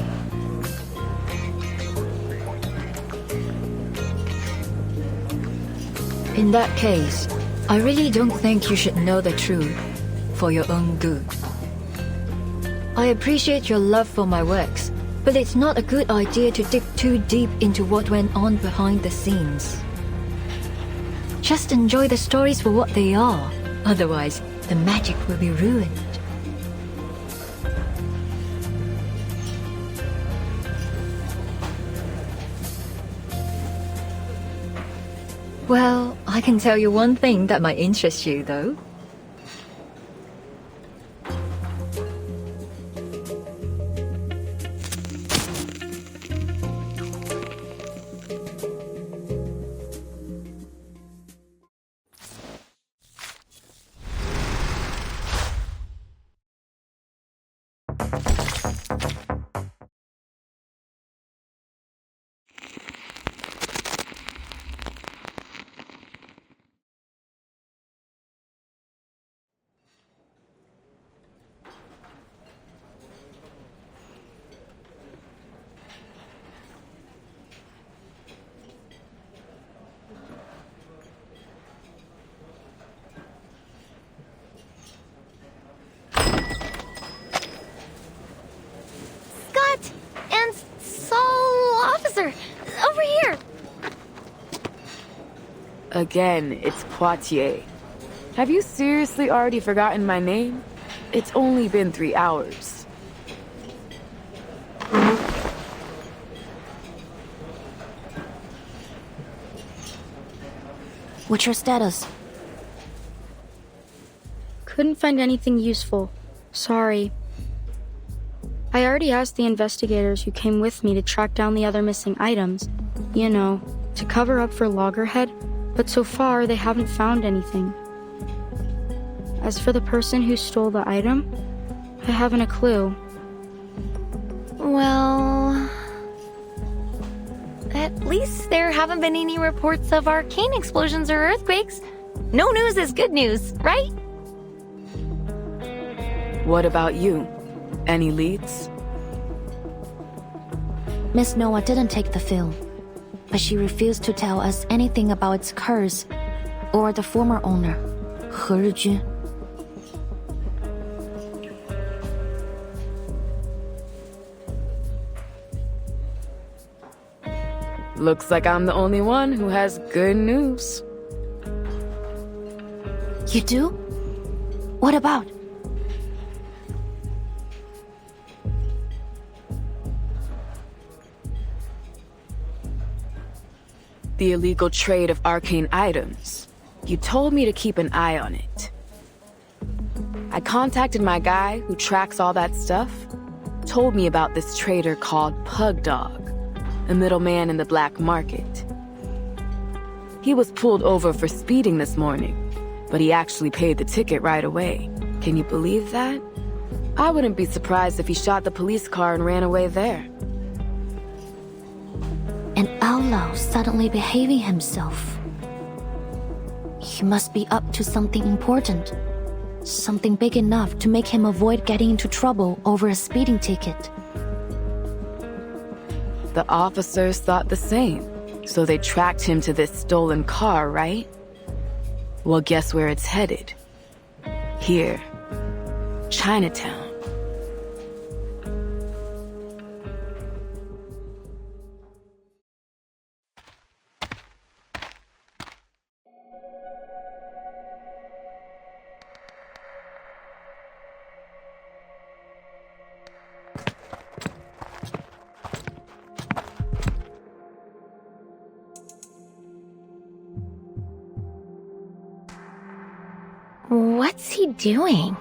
In that case, I really don't think you should know the truth for your own good. I appreciate your love for my works, but it's not a good idea to dig too deep into what went on behind the scenes. Just enjoy the stories for what they are, otherwise the magic will be ruined. Well, I can tell you one thing that might interest you, though. Over here! Again, it's Poitiers. Have you seriously already forgotten my name? It's only been 3 hours. What's your status? Couldn't find anything useful. Sorry. I already asked the investigators who came with me to track down the other missing items. You know, to cover up for Loggerhead, but so far they haven't found anything. As for the person who stole the item, I haven't a clue. Well... at least there haven't been any reports of arcane explosions or earthquakes. No news is good news, right? What about you? Any leads? Miss Noah didn't take the film, but she refused to tell us anything about its curse or the former owner, He Rijun. Looks like I'm the only one who has good news. You do? What about? The illegal trade of arcane items. You told me to keep an eye on it. I contacted my guy who tracks all that stuff. Told me about this trader called Pug Dog, a middleman in the black market. He was pulled over for speeding this morning, but he actually paid the ticket right away. Can you believe that? I wouldn't be surprised if he shot the police car and ran away there. An outlaw suddenly behaving himself. He must be up to something important. Something big enough to make him avoid getting into trouble over a speeding ticket. The officers thought the same, so they tracked him to this stolen car, right? Well, guess where it's headed? Here. Chinatown. What's he doing?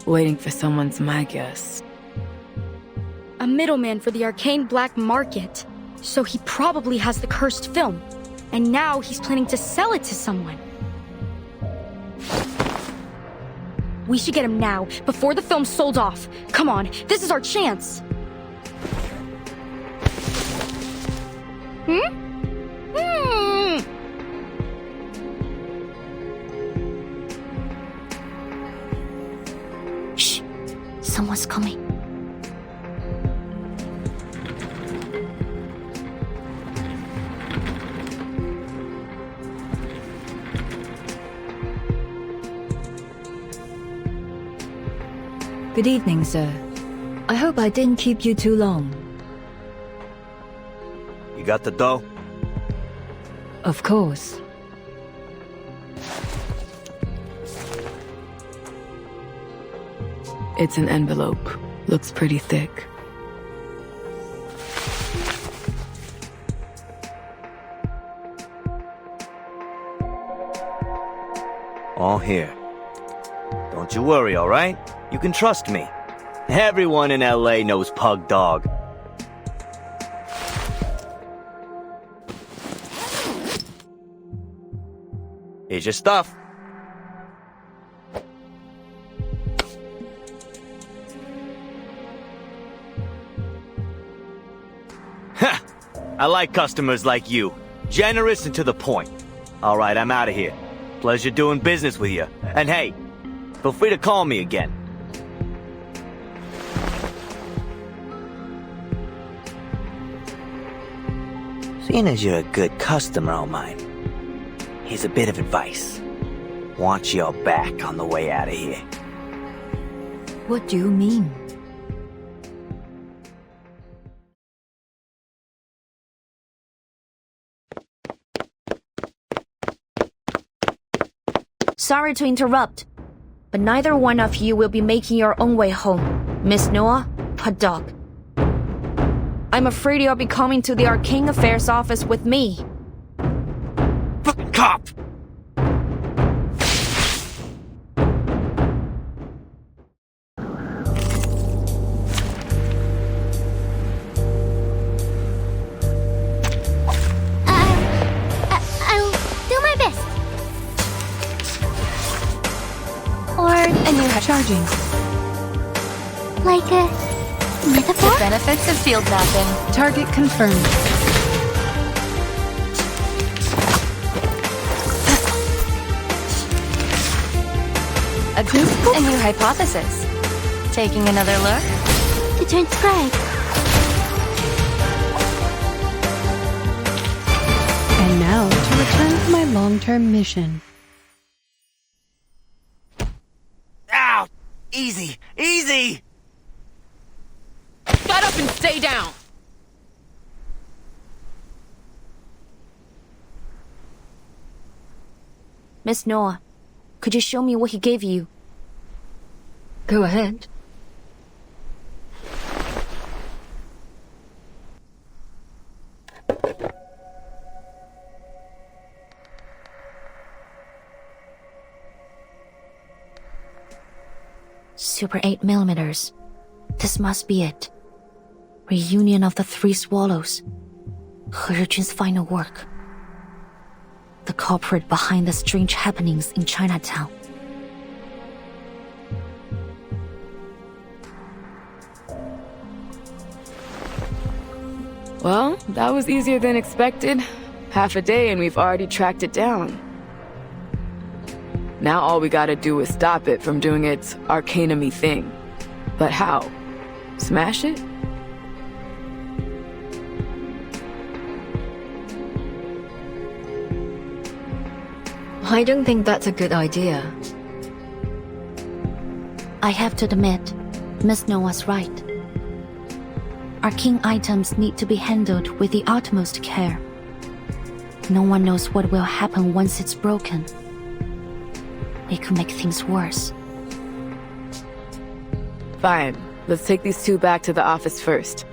Waiting for someone's my guess. A middleman for the arcane black market. So he probably has the cursed film. And now he's planning to sell it to someone. We should get him now, before the film's sold off. Come on, this is our chance. Someone's coming. Good evening, sir. I hope I didn't keep you too long. You got the dough? Of course. It's an envelope. Looks pretty thick. All here. Don't you worry, alright? You can trust me. Everyone in LA knows Pug Dog. Here's your stuff. Ha! I like customers like you. Generous and to the point. Alright, I'm out of here. Pleasure doing business with you. And hey, feel free to call me again. Seeing as you're a good customer of mine, here's a bit of advice. Watch your back on the way out of here. What do you mean? Sorry to interrupt, but neither one of you will be making your own way home. Miss Noah, Pug Dog. I'm afraid you'll be coming to the Arcane Affairs office with me. Fucking cop! I'll do my best. Or And you have charging. like a metaphor? The benefits of field mapping. Target confirmed. A new hypothesis. Taking another look? To transcribe. And now to return to my long-term mission. Ow! Easy! Easy! Shut up and stay down! Miss Noah, could you show me what he gave you? Go ahead. Super 8mm. This must be it. Reunion of the Three Swallows. He Zhijun's final work. The culprit behind the strange happenings in Chinatown. Well, that was easier than expected. Half a day and we've already tracked it down. Now all we gotta do is stop it from doing its arcanum-y thing. But how? Smash it? I don't think that's a good idea. I have to admit, Miss Noah's right. Arcane items need to be handled with the utmost care. No one knows what will happen once it's broken. It could make things worse. Fine. Let's take these two back to the office first.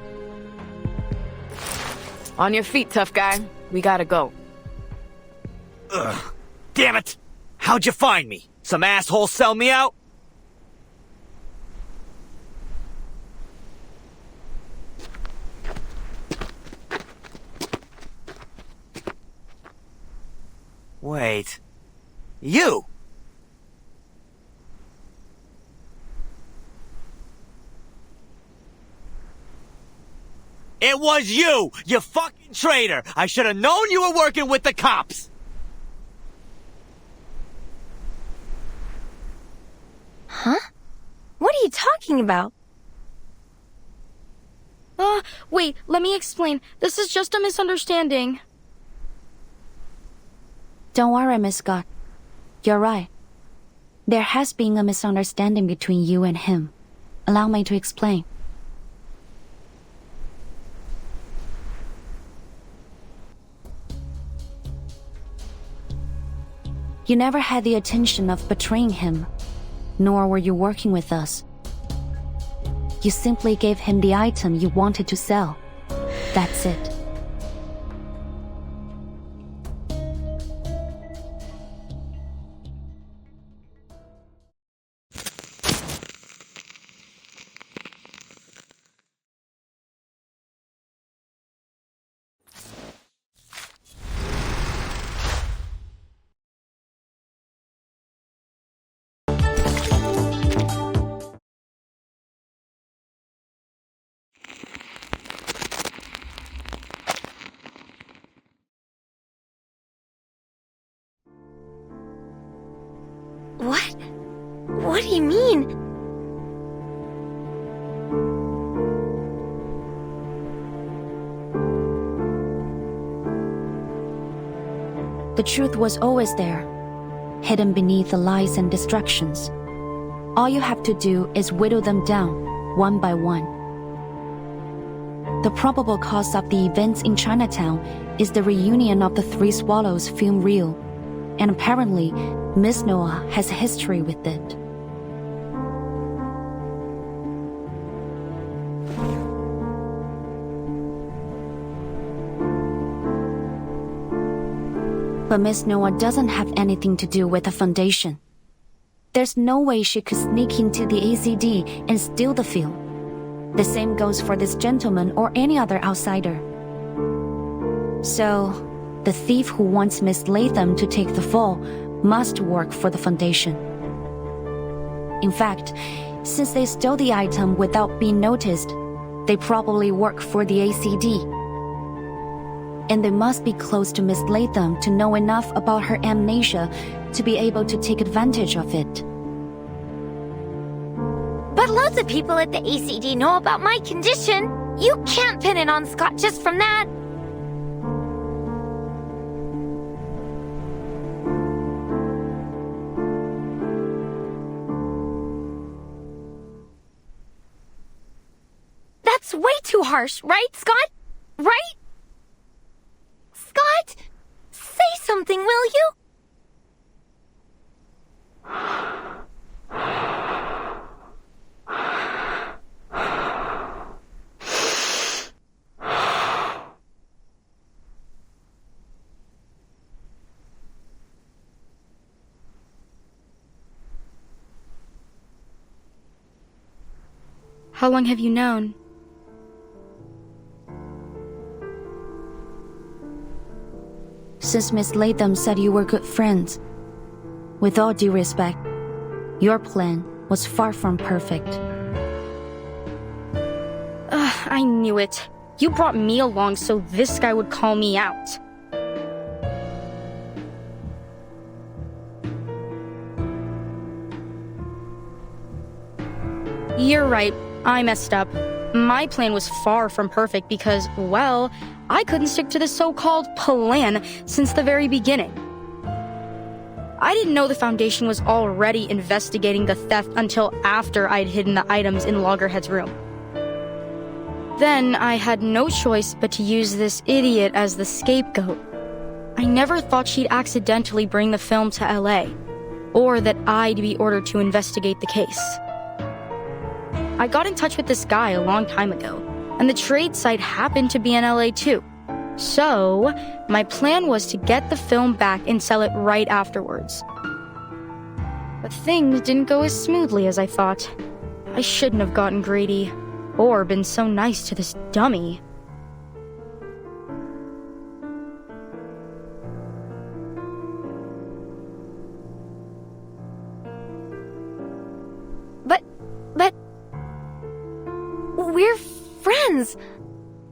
On your feet, tough guy. We gotta go. Ugh. Damn it! How'd you find me? Some asshole sell me out? Wait. You! It was you! You fucking traitor! I should have known you were working with the cops! Huh? What are you talking about? Wait, let me explain. This is just a misunderstanding. Don't worry, Miss Scott. You're right. There has been a misunderstanding between you and him. Allow me to explain. You never had the intention of betraying him, nor were you working with us. You simply gave him the item you wanted to sell. That's it. What? What do you mean? The truth was always there, hidden beneath the lies and distractions. All you have to do is whittle them down, one by one. The probable cause of the events in Chinatown is the reunion of the Three Swallows film reel, and apparently, Miss Noah has a history with it. But Miss Noah doesn't have anything to do with the Foundation. There's no way she could sneak into the ACD and steal the film. The same goes for this gentleman or any other outsider. So, the thief who wants Miss Latham to take the fall must work for the Foundation. In fact, since they stole the item without being noticed, they probably work for the ACD. And they must be close to Miss Latham to know enough about her amnesia to be able to take advantage of it. But lots of people at the ACD know about my condition. You can't pin it on Scott just from that. That's way too harsh, right, Scott? Right? Scott, say something, will you? How long have you known? Since Miss Latham said you were good friends. With all due respect, your plan was far from perfect. I knew it. You brought me along so this guy would call me out. You're right. I messed up. My plan was far from perfect because, well, I couldn't stick to the so-called plan since the very beginning. I didn't know the Foundation was already investigating the theft until after I'd hidden the items in Loggerhead's room. Then I had no choice but to use this idiot as the scapegoat. I never thought she'd accidentally bring the film to LA, or that I'd be ordered to investigate the case. I got in touch with this guy a long time ago, and the trade site happened to be in LA too. So, my plan was to get the film back and sell it right afterwards. But things didn't go as smoothly as I thought. I shouldn't have gotten greedy, or been so nice to this dummy. But... we're friends,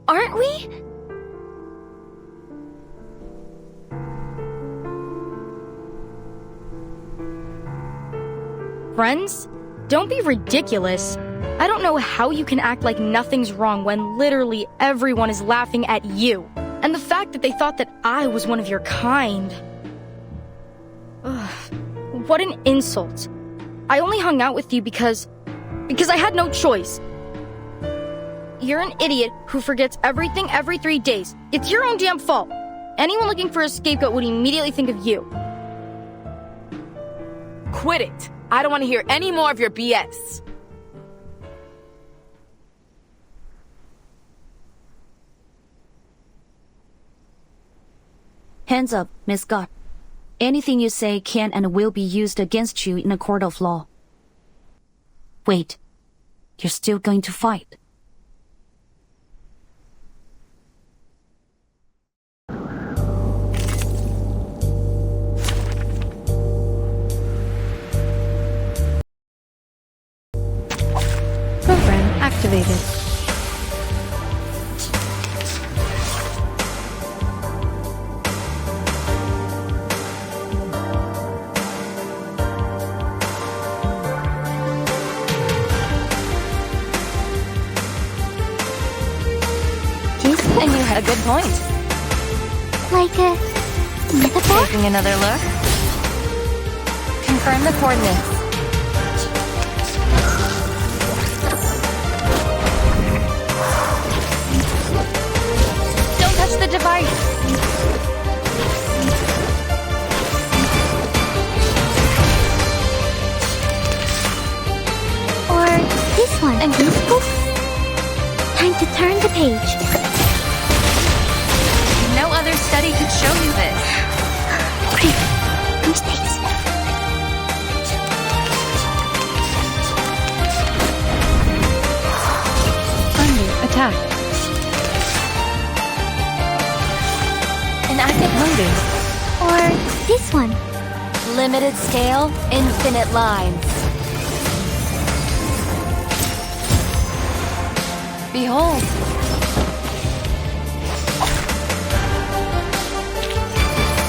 aren't we? Friends? Don't be ridiculous. I don't know how you can act like nothing's wrong when literally everyone is laughing at you. And the fact that they thought that I was one of your kind. Ugh, what an insult. I only hung out with you because I had no choice. You're an idiot who forgets everything every 3 days. It's your own damn fault. Anyone looking for a scapegoat would immediately think of you. Quit it. I don't want to hear any more of your BS. Hands up, Miss Scott. Anything you say can and will be used against you in a court of law. Wait, you're still going to fight? Program activated. And you had a good point. Like a metaphor? Taking another look. Confirm the coordinates. Don't touch the device. Or this one. And time to turn the page. No other study could show you this. Quick, no mistakes. Under attack. An active movie. Or this one. Limited scale, infinite lines. Behold.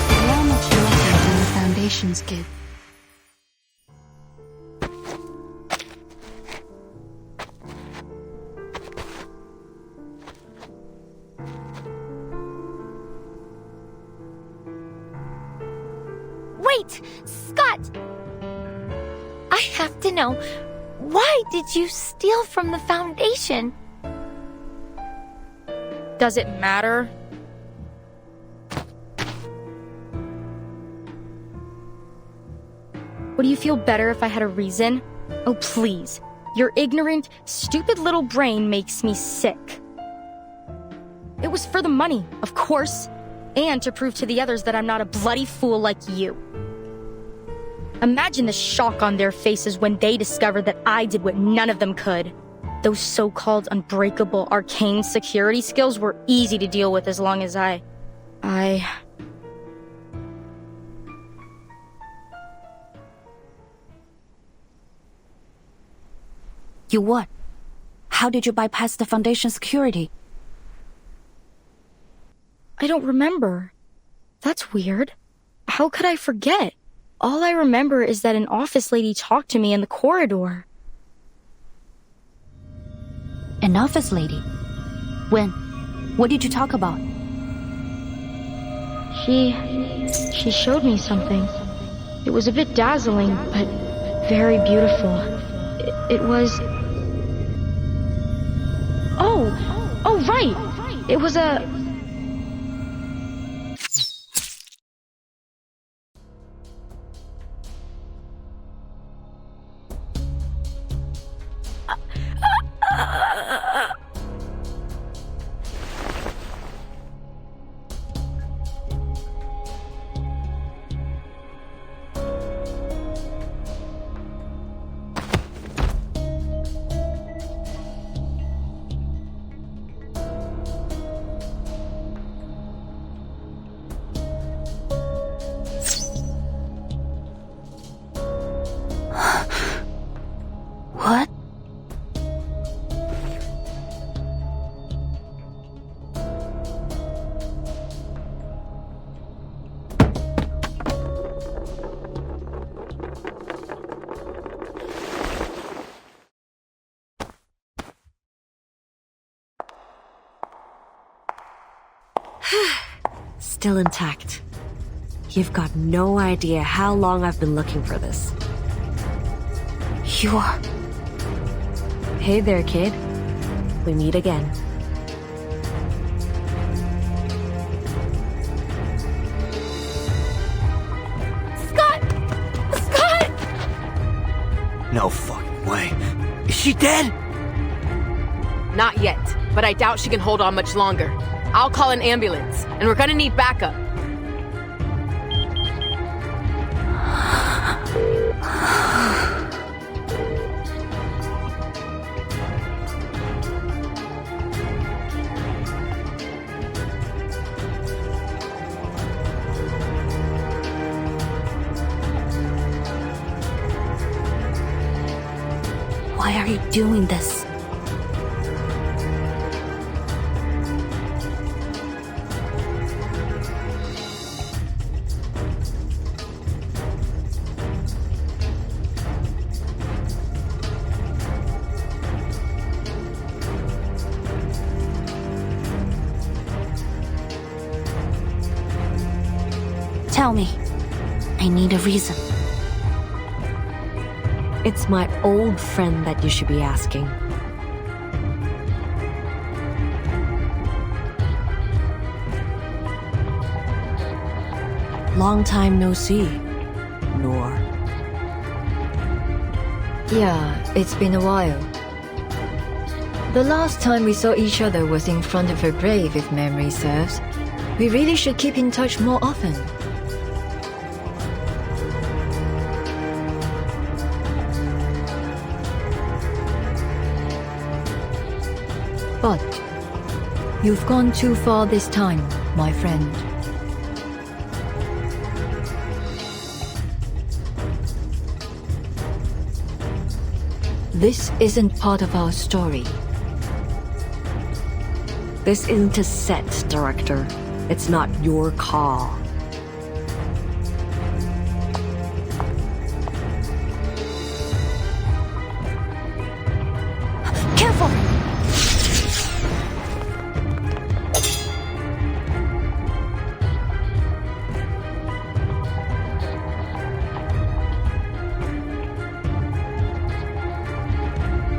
We are much larger than the Foundation's kid. Wait! Scott! I have to know, why did you steal from the Foundation? Does it matter? Would you feel better if I had a reason? Oh, please. Your ignorant, stupid little brain makes me sick. It was for the money, of course. And to prove to the others that I'm not a bloody fool like you. Imagine the shock on their faces when they discovered that I did what none of them could. Those so-called unbreakable arcane security skills were easy to deal with as long as You what? How did you bypass the Foundation security? I don't remember. That's weird. How could I forget? All I remember is that an office lady talked to me in the corridor. An office lady? When? What did you talk about? She showed me something. It was a bit dazzling, but very beautiful. It was... Oh, right! It was a... What? still intact. You've got no idea how long I've been looking for this. You are... Hey there, kid. We meet again. Scott! Scott! No fucking way. Is she dead? Not yet, but I doubt she can hold on much longer. I'll call an ambulance, and we're gonna need backup. Why are you doing this? Tell me. I need a reason. It's my old friend that you should be asking. Long time no see, Noor. Yeah, it's been a while. The last time we saw each other was in front of her grave, if memory serves. We really should keep in touch more often. But you've gone too far this time, my friend. This isn't part of our story. This isn't a set, director. It's not your call. Careful!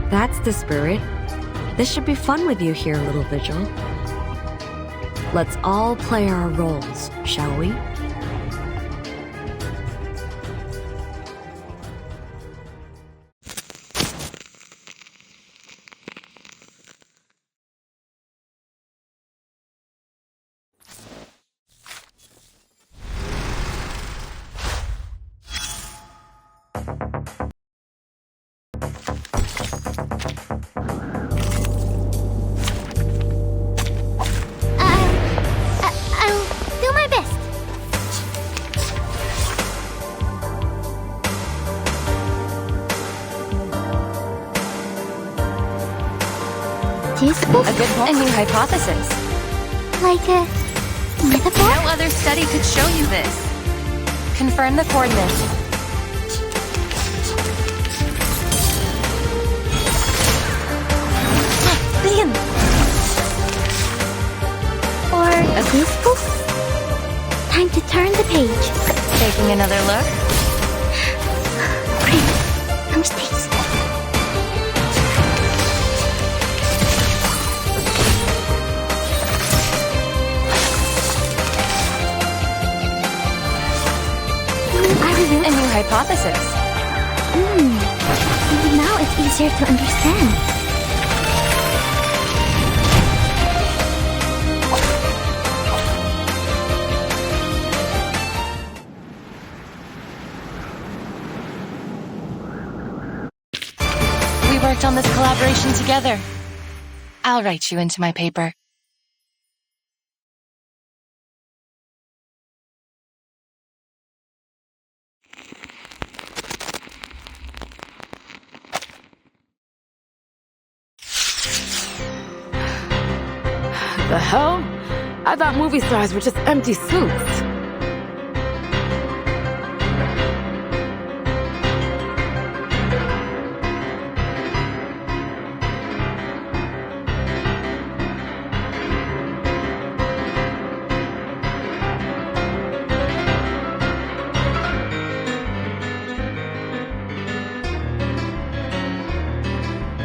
That's the spirit. This should be fun with you here, little Vigil. Let's all play our roles, shall we? I'll do my best. A good point. A new hypothesis. Like a metaphor? No other study could show you this. Confirm the coordinates. Brilliant. Or a goosebump? Time to turn the page. Taking another look? Great. No mistakes. A new hypothesis. Maybe now it's easier to understand. We worked on this collaboration together. I'll write you into my paper. The hell? I thought movie stars were just empty suits.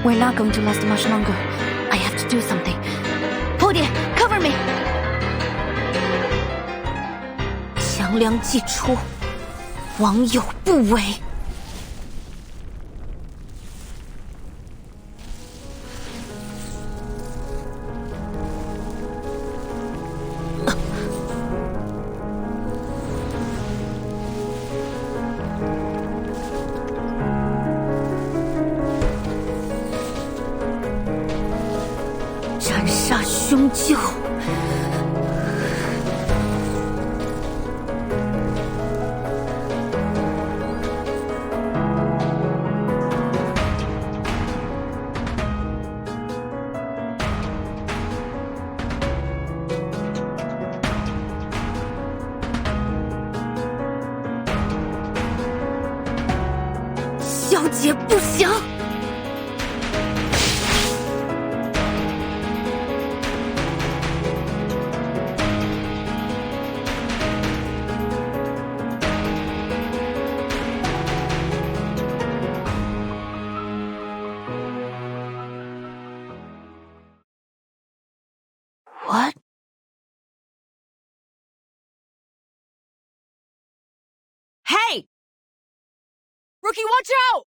We're not going to last much longer. I have to do something. 蝴蝶 cover me. 强梁既出，王有不为。斩杀凶旧。小姐不行。What? Hey! Rookie, watch out!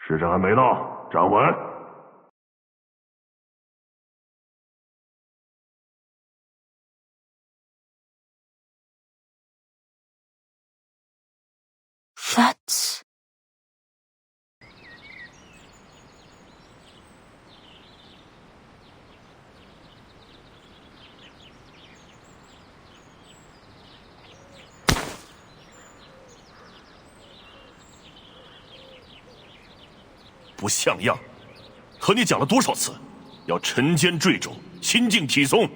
时辰还没到，站稳。That's... 不像样！和你讲了多少次，要沉肩坠肘，心静体松。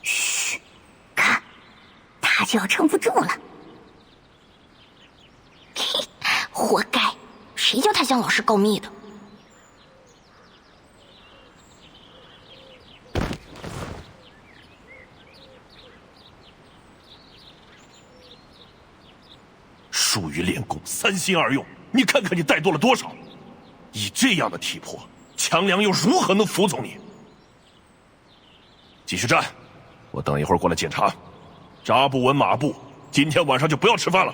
嘘，看，他就要撑不住了。嘿，活该！谁叫他向老师告密的？疏于练功，三心二用，你看看你带多了多少！以这样的体魄，强梁又如何能服从你？继续站，我等一会儿过来检查。扎不稳马步，今天晚上就不要吃饭了。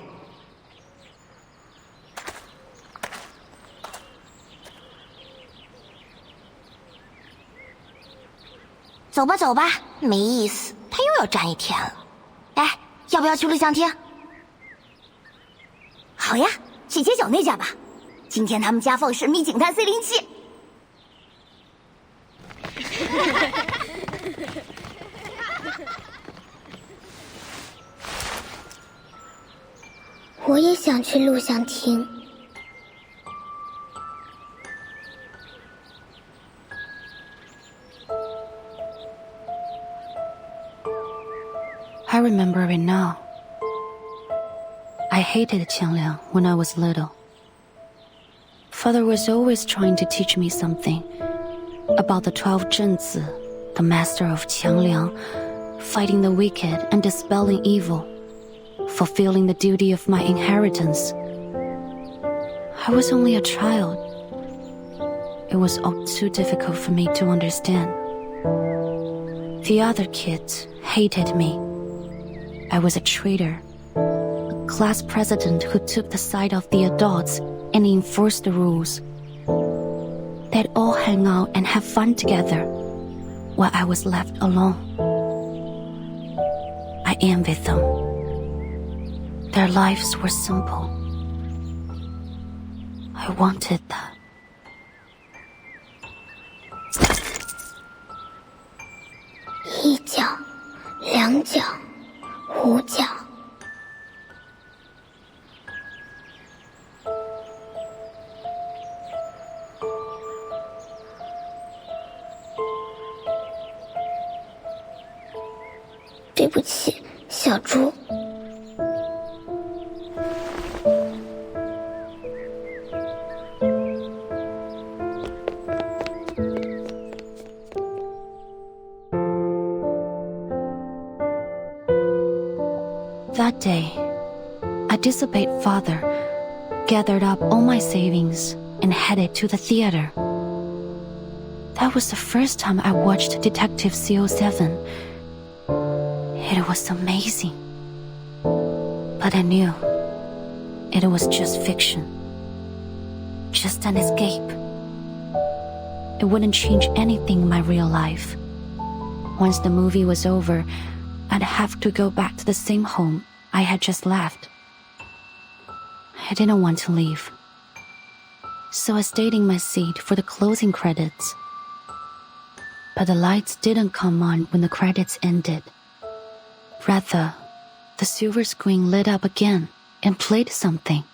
走吧走吧，没意思，他又要站一天了。哎，要不要去录像厅？好呀，去街角那家吧。今天他们家放神秘警探407。我也想去录像厅。I remember it now. I hated Qiangliang when I was little. Father was always trying to teach me something about the 12 Zhenzi, the master of Qiangliang, fighting the wicked and dispelling evil, fulfilling the duty of my inheritance. I was only a child. It was all too difficult for me to understand. The other kids hated me. I was a traitor. Class president who took the side of the adults and enforced the rules. They'd all hang out and have fun together, while I was left alone. I envied them. Their lives were simple. I wanted that. 一角、两角、五角。不起，小猪。That day, a dissipate father gathered up all my savings and headed to the theater. That was the first time I watched Detective CO7. It was amazing. But I knew it was just fiction. Just an escape. It wouldn't change anything in my real life. Once the movie was over, I'd have to go back to the same home I had just left. I didn't want to leave. So I stayed in my seat for the closing credits. But the lights didn't come on when the credits ended. Rather, the silver screen lit up again and played something.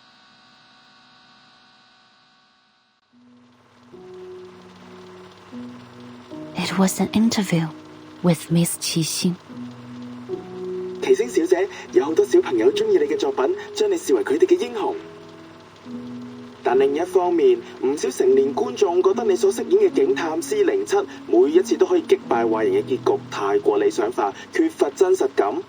It was an interview with Miss Qixing. 奇星小姐，有好多小朋友中意你嘅作品，將你視為佢哋嘅英雄。但另一方面，唔少成年觀眾覺得你所飾演嘅警探C07每一次都可以擊敗壞人嘅結局太過理想化，缺乏真實感。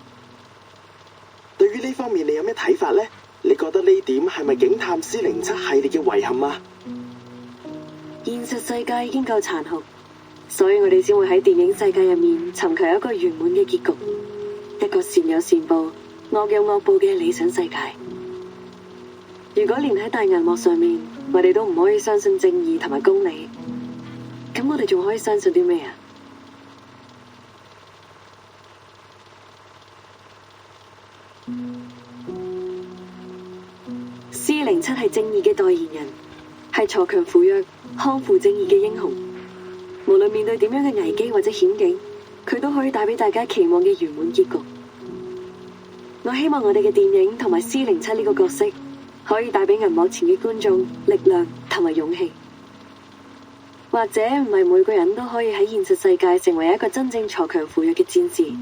對於呢方面，你有咩睇法呢？你覺得呢點係咪警探C07系列嘅遺憾啊？現實世界已經夠殘酷，所以我哋先會喺電影世界入面尋求一個圓滿嘅結局，一個善有善報、惡有惡報嘅理想世界。如果連喺大銀幕上面，我哋都唔可以相信正義同埋公理，咁我哋仲可以相信啲咩啊？C07係正義嘅代言人，係鋤強扶弱、匡扶正義嘅英雄。無論面對點樣嘅危機或者險境，佢都可以帶俾大家期望嘅圓滿結局。我希望我哋嘅電影同埋C07呢個角色，可以帶俾銀幕前嘅觀眾力量同埋勇氣。或者唔係每個人都可以喺現實世界成為一個真正鋤強扶弱嘅戰士，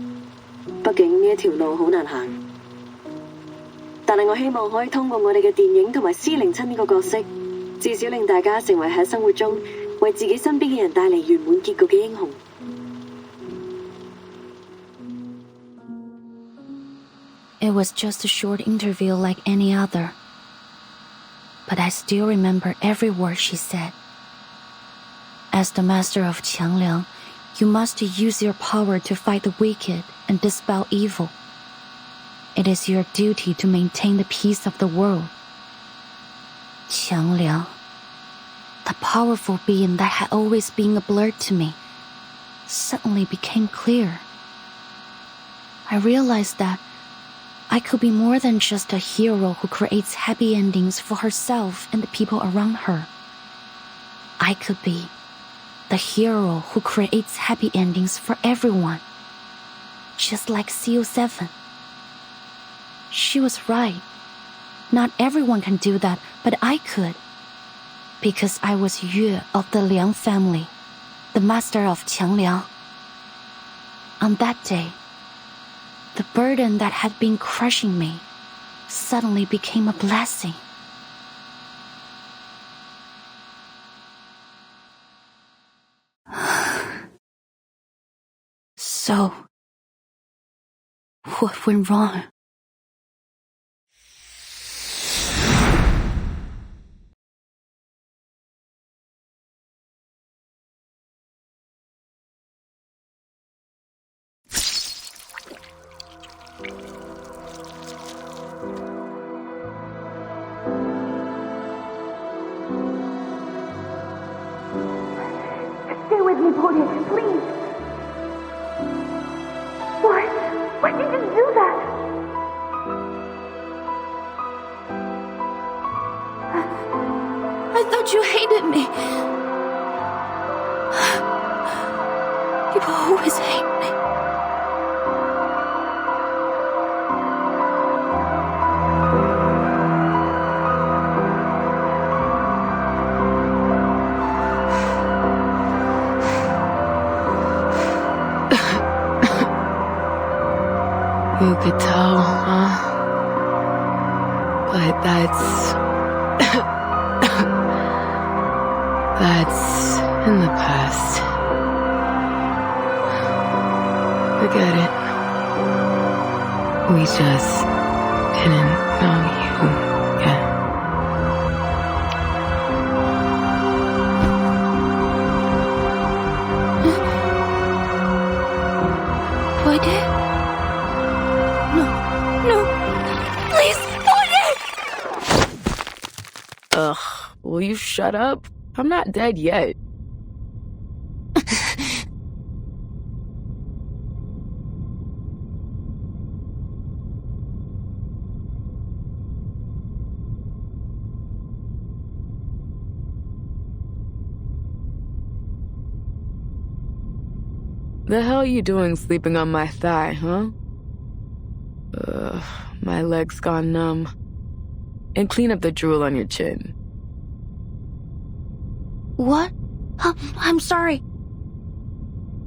畢竟呢一條路好難行。但係我希望可以通過我哋嘅電影同埋C07呢個角色，至少令大家成為喺生活中為自己身邊嘅人帶嚟圓滿結局嘅英雄。It was just a short interview like any other. But I still remember every word she said. As the master of Qiangliang, you must use your power to fight the wicked and dispel evil. It is your duty to maintain the peace of the world. Qiangliang, the powerful being that had always been a blur to me, suddenly became clear. I realized that I could be more than just a hero who creates happy endings for herself and the people around her. I could be the hero who creates happy endings for everyone, just like CO7. She was right. Not everyone can do that, but I could. Because I was Yue of the Liang family, the master of Qiangliang. On that day, the burden that had been crushing me suddenly became a blessing. So, what went wrong? Stay with me, Pony, please. Why did you do that? I thought you hated me. People always hate me. could tell, huh? But that's... that's in the past. Forget it. We just didn't know you yet. What? No. Please, what? Ugh, will you shut up? I'm not dead yet. The hell you doing sleeping on my thigh, huh? Ugh, my leg's gone numb. And clean up the drool on your chin. What? I'm sorry.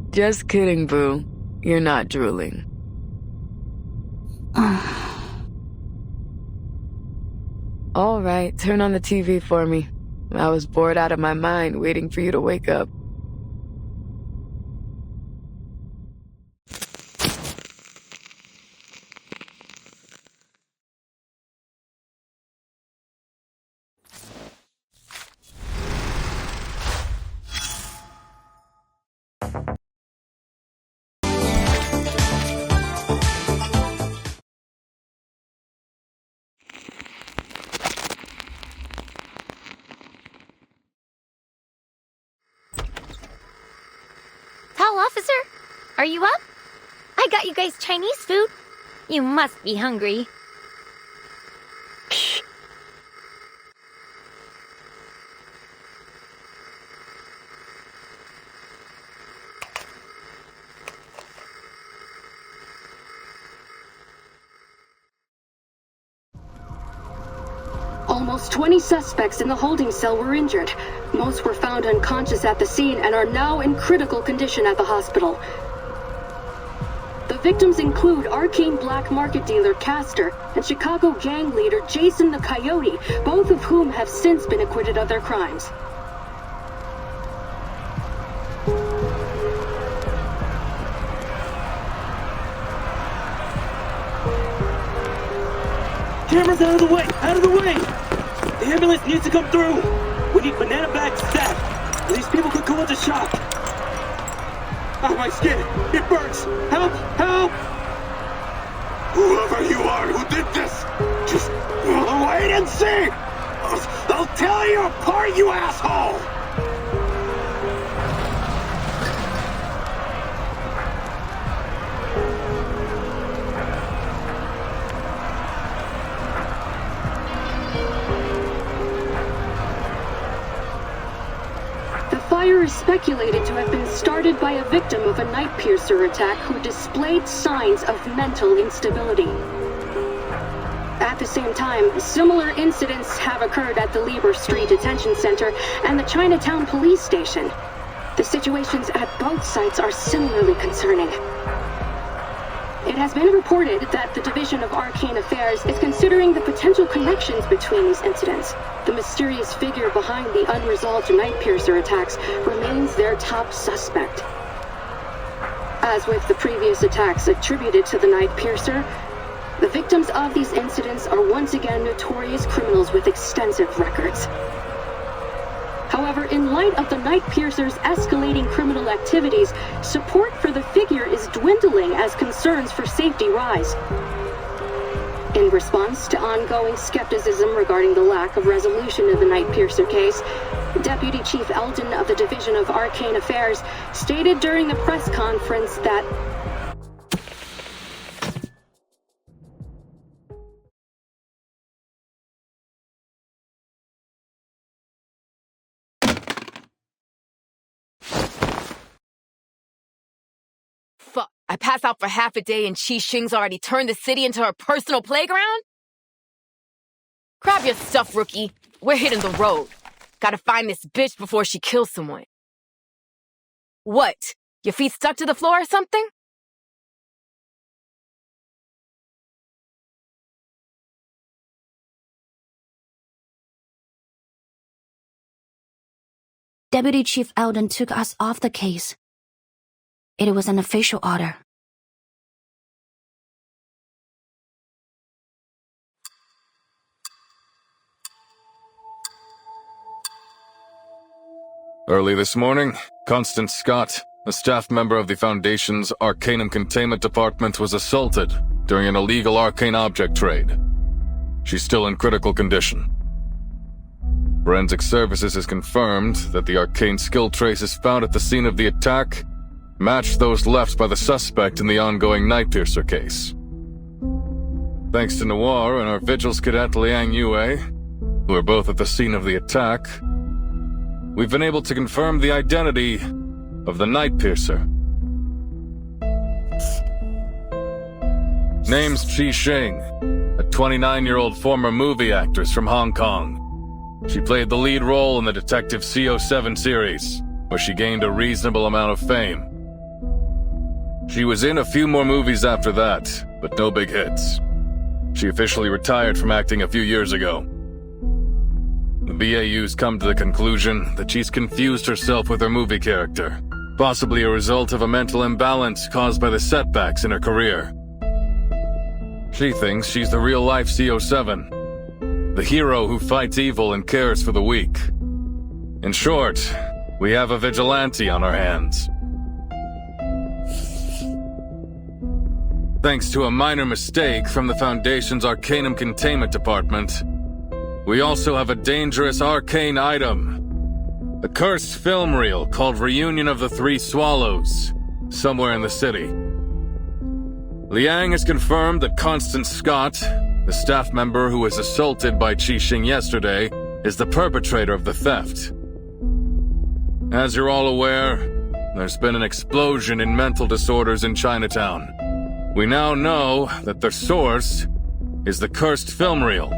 Just kidding, boo. You're not drooling. All right, turn on the TV for me. I was bored out of my mind waiting for you to wake up. Tall officer, are you up? I got you guys Chinese food. You must be hungry. Almost 20 suspects in the holding cell were injured. Most were found unconscious at the scene and are now in critical condition at the hospital. The victims include arcane black market dealer Castor and Chicago gang leader Jason the Coyote, both of whom have since been acquitted of their crimes. Cameras out of the way! Out of the way! The ambulance needs to come through! We need banana bags stat! These people could go into shock! Oh, my skin! It burns! Help! Help! Whoever you are who did this, just wait and see! I'll tear you apart, you asshole! The fire is speculated to have been started by a victim of a night piercer attack who displayed signs of mental instability. At the same time, similar incidents have occurred at the Lieber Street Detention Center and the Chinatown police station. The situations at both sites are similarly concerning. It has been reported that the Division of Arcane Affairs is considering the potential connections between these incidents. The mysterious figure behind the unresolved night piercer attacks remains their top suspect. As with the previous attacks attributed to the night piercer, the victims of these incidents are once again notorious criminals with extensive records. However, in light of the night piercer's escalating criminal activities, support for the figure is dwindling as concerns for safety rise. In response to ongoing skepticism regarding the lack of resolution of the night piercer case, Deputy Chief Eldon of the Division of Arcane Affairs stated during the press conference that Fuck, I pass out for half a day and Chi Xing's already turned the city into her personal playground? Grab your stuff, rookie. We're hitting the road. Gotta find this bitch before she kills someone. What? Your feet stuck to the floor or something? Deputy Chief Eldon took us off the case. It was an official order. Early this morning, Constance Scott, a staff member of the Foundation's Arcanum Containment Department, was assaulted during an illegal arcane object trade. She's still in critical condition. Forensic Services has confirmed that the arcane skill traces found at the scene of the attack matched those left by the suspect in the ongoing Nightpiercer case. Thanks to Noir and our Vigils cadet Liang Yue, who are both at the scene of the attack, we've been able to confirm the identity of the Nightpiercer. Name's Chi Xing, a 29-year-old former movie actress from Hong Kong. She played the lead role in the Detective CO7 series, where she gained a reasonable amount of fame. She was in a few more movies after that, but no big hits. She officially retired from acting a few years ago. The BAU's come to the conclusion that she's confused herself with her movie character, possibly a result of a mental imbalance caused by the setbacks in her career. She thinks she's the real-life CO7, the hero who fights evil and cares for the weak. In short, we have a vigilante on our hands. Thanks to a minor mistake from the Foundation's Arcanum Containment Department, we also have a dangerous arcane item. A cursed film reel called Reunion of the Three Swallows, somewhere in the city. Liang has confirmed that Constance Scott, the staff member who was assaulted by Chi Xing yesterday, is the perpetrator of the theft. As you're all aware, there's been an explosion in mental disorders in Chinatown. We now know that their source is the cursed film reel.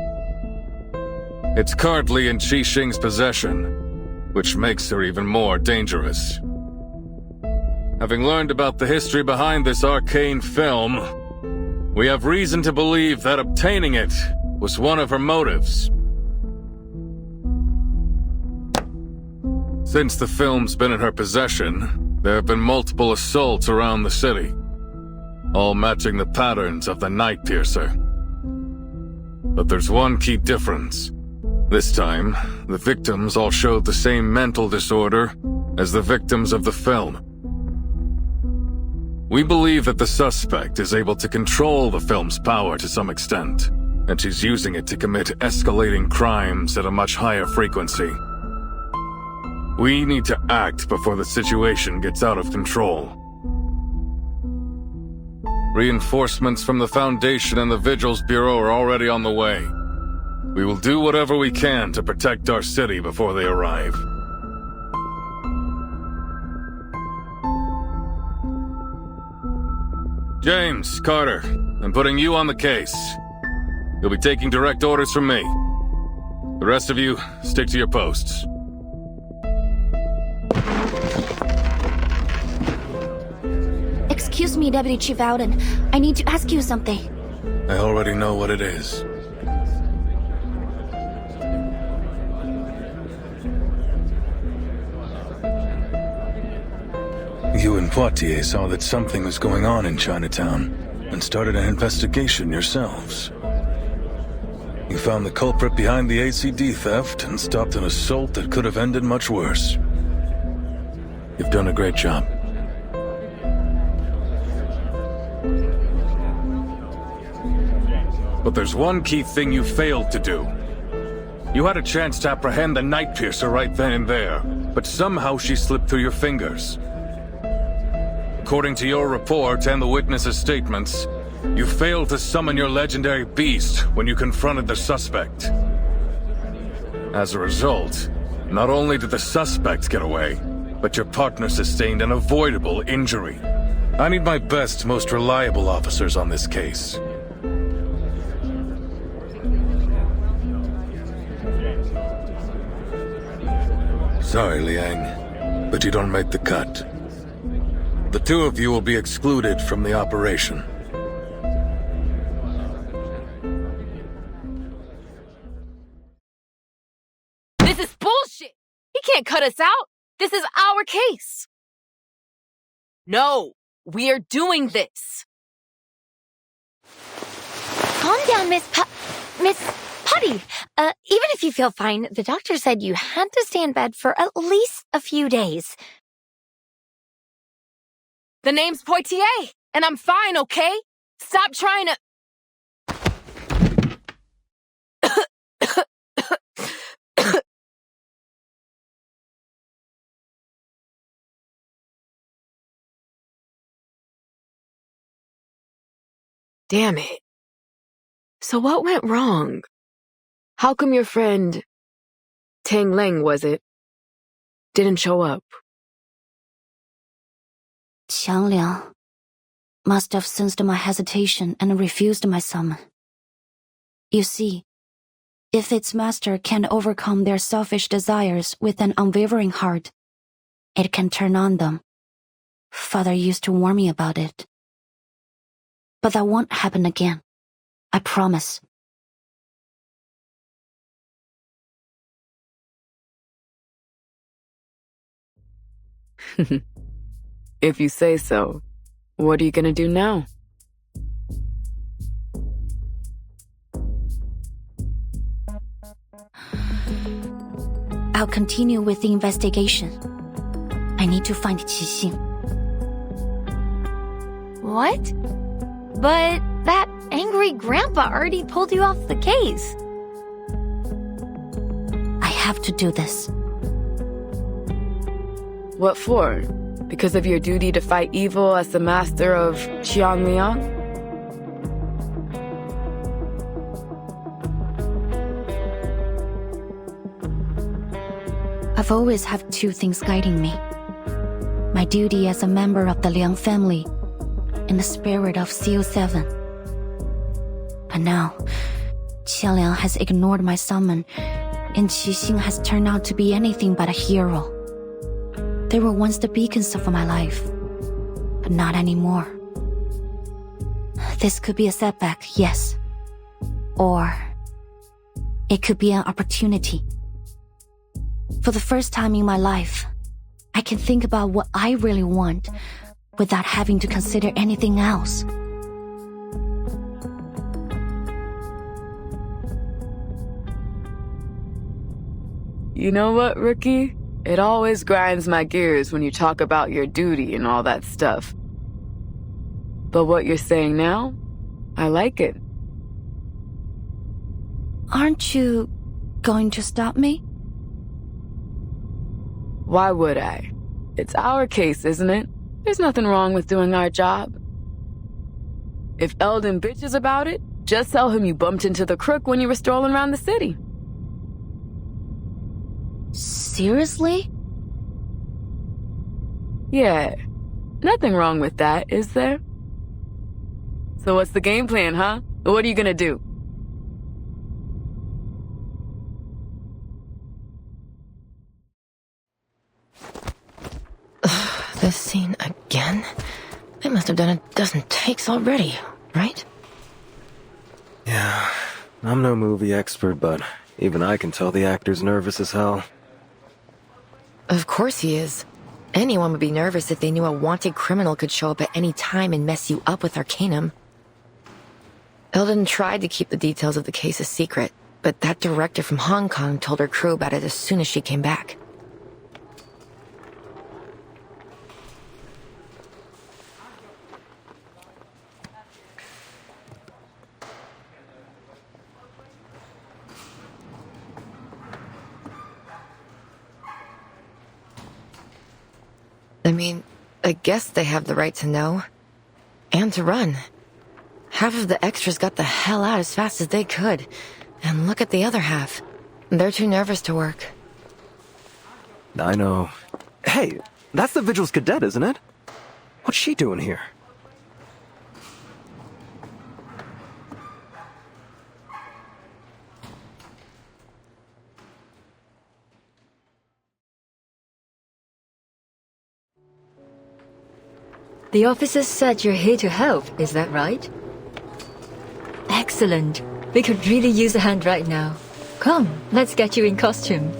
It's currently in Chi Xing's possession, which makes her even more dangerous. Having learned about the history behind this arcane film, we have reason to believe that obtaining it was one of her motives. Since the film's been in her possession, there have been multiple assaults around the city, all matching the patterns of the Nightpiercer. But there's one key difference. This time, the victims all showed the same mental disorder as the victims of the film. We believe that the suspect is able to control the film's power to some extent, and she's using it to commit escalating crimes at a much higher frequency. We need to act before the situation gets out of control. Reinforcements from the Foundation and the Vigils Bureau are already on the way. We will do whatever we can to protect our city before they arrive. James, Carter, I'm putting you on the case. You'll be taking direct orders from me. The rest of you, stick to your posts. Excuse me, Deputy Chief Eldon. I need to ask you something. I already know what it is. You and Poitier saw that something was going on in Chinatown and started an investigation yourselves. You found the culprit behind the ACD theft and stopped an assault that could have ended much worse. You've done a great job. But there's one key thing you failed to do. You had a chance to apprehend the Nightpiercer right then and there, but somehow she slipped through your fingers. According to your report and the witnesses' statements, you failed to summon your legendary beast when you confronted the suspect. As a result, not only did the suspect get away, but your partner sustained an avoidable injury. I need my best, most reliable officers on this case. Sorry, Liang, but you don't make the cut. The two of you will be excluded from the operation. This is bullshit! He can't cut us out! This is our case. No, we are doing this. Calm down, Miss Putty. Even if you feel fine, the doctor said you had to stay in bed for at least a few days. The name's Poitier, and I'm fine, okay? Stop trying to... Damn it. So what went wrong? How come your friend, Tang Leng was it, didn't show up? Qiang Liang must have sensed my hesitation and refused my summon. You see, if its master can overcome their selfish desires with an unwavering heart, it can turn on them. Father used to warn me about it. But that won't happen again. I promise. If you say so, what are you gonna do now? I'll continue with the investigation. I need to find Qixing. What? But that angry grandpa already pulled you off the case. I have to do this. What for? Because of your duty to fight evil as the master of Qiang Liang? I've always had two things guiding me. My duty as a member of the Liang family and the spirit of CO7. And now, Qiang Liang has ignored my summon, and Qixing has turned out to be anything but a hero. They were once the beacons of my life, but not anymore. This could be a setback, yes. Or it could be an opportunity. For the first time in my life, I can think about what I really want without having to consider anything else. You know what, Rookie? It always grinds my gears when you talk about your duty and all that stuff. But what you're saying now, I like it. Aren't you going to stop me? Why would I? It's our case, isn't it? There's nothing wrong with doing our job. If Eldon bitches about it, just tell him you bumped into the crook when you were strolling around the city. Seriously? Yeah. Nothing wrong with that, is there? So what's the game plan, huh? What are you gonna do? This scene again? They must have done a dozen takes already, right? Yeah, I'm no movie expert, but even I can tell the actor's nervous as hell. Of course he is. Anyone would be nervous if they knew a wanted criminal could show up at any time and mess you up with Arcanum. Eldon tried to keep the details of the case a secret, but that director from Hong Kong told her crew about it as soon as she came back. I mean, I guess they have the right to know. And to run. Half of the extras got the hell out as fast as they could. And look at the other half. They're too nervous to work. I know. Hey, that's the Vigil's cadet, isn't it? What's she doing here? The officers said you're here to help, is that right? Excellent. We could really use a hand right now. Come, let's get you in costume.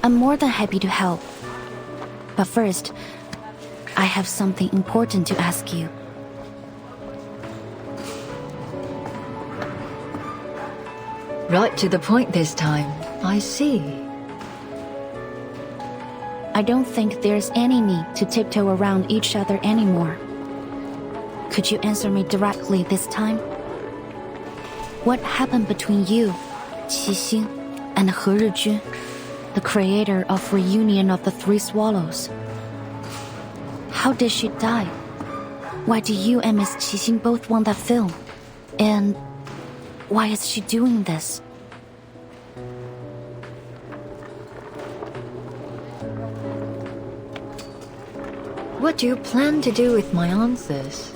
I'm more than happy to help. But first, I have something important to ask you. Right to the point this time. I see. I don't think there's any need to tiptoe around each other anymore. Could you answer me directly this time? What happened between you, Qixing, and He Rizhi, the creator of Reunion of the Three Swallows? How did she die? Why do you and Miss Qixing both want that film? And why is she doing this? What do you plan to do with my answers?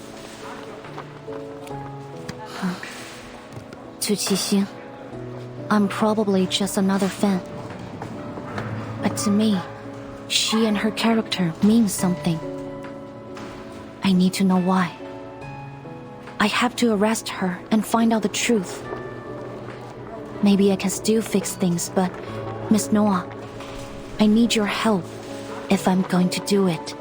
To Qixing, I'm probably just another fan. But to me, she and her character means something. I need to know why. I have to arrest her and find out the truth. Maybe I can still fix things, but Miss Noah, I need your help if I'm going to do it.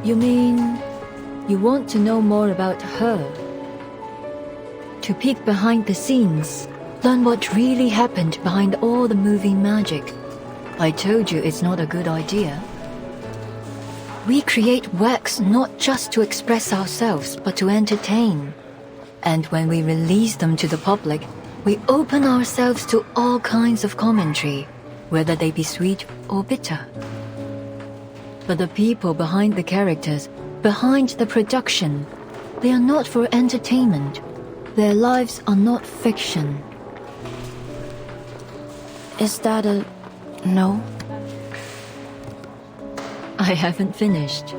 You mean you want to know more about her? To peek behind the scenes, learn what really happened behind all the moving magic. I told you it's not a good idea. We create works not just to express ourselves, but to entertain. And when we release them to the public, we open ourselves to all kinds of commentary, whether they be sweet or bitter. But the people behind the characters, behind the production, they are not for entertainment. Their lives are not fiction. Is that a no? I haven't finished.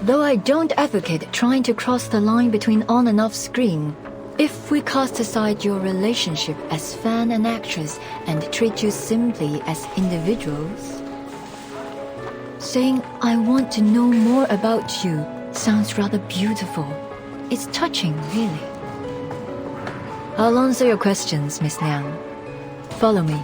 Though I don't advocate trying to cross the line between on and off screen, if we cast aside your relationship as fan and actress and treat you simply as individuals, saying I want to know more about you sounds rather beautiful. It's touching, really. I'll answer your questions, Miss Liang. Follow me.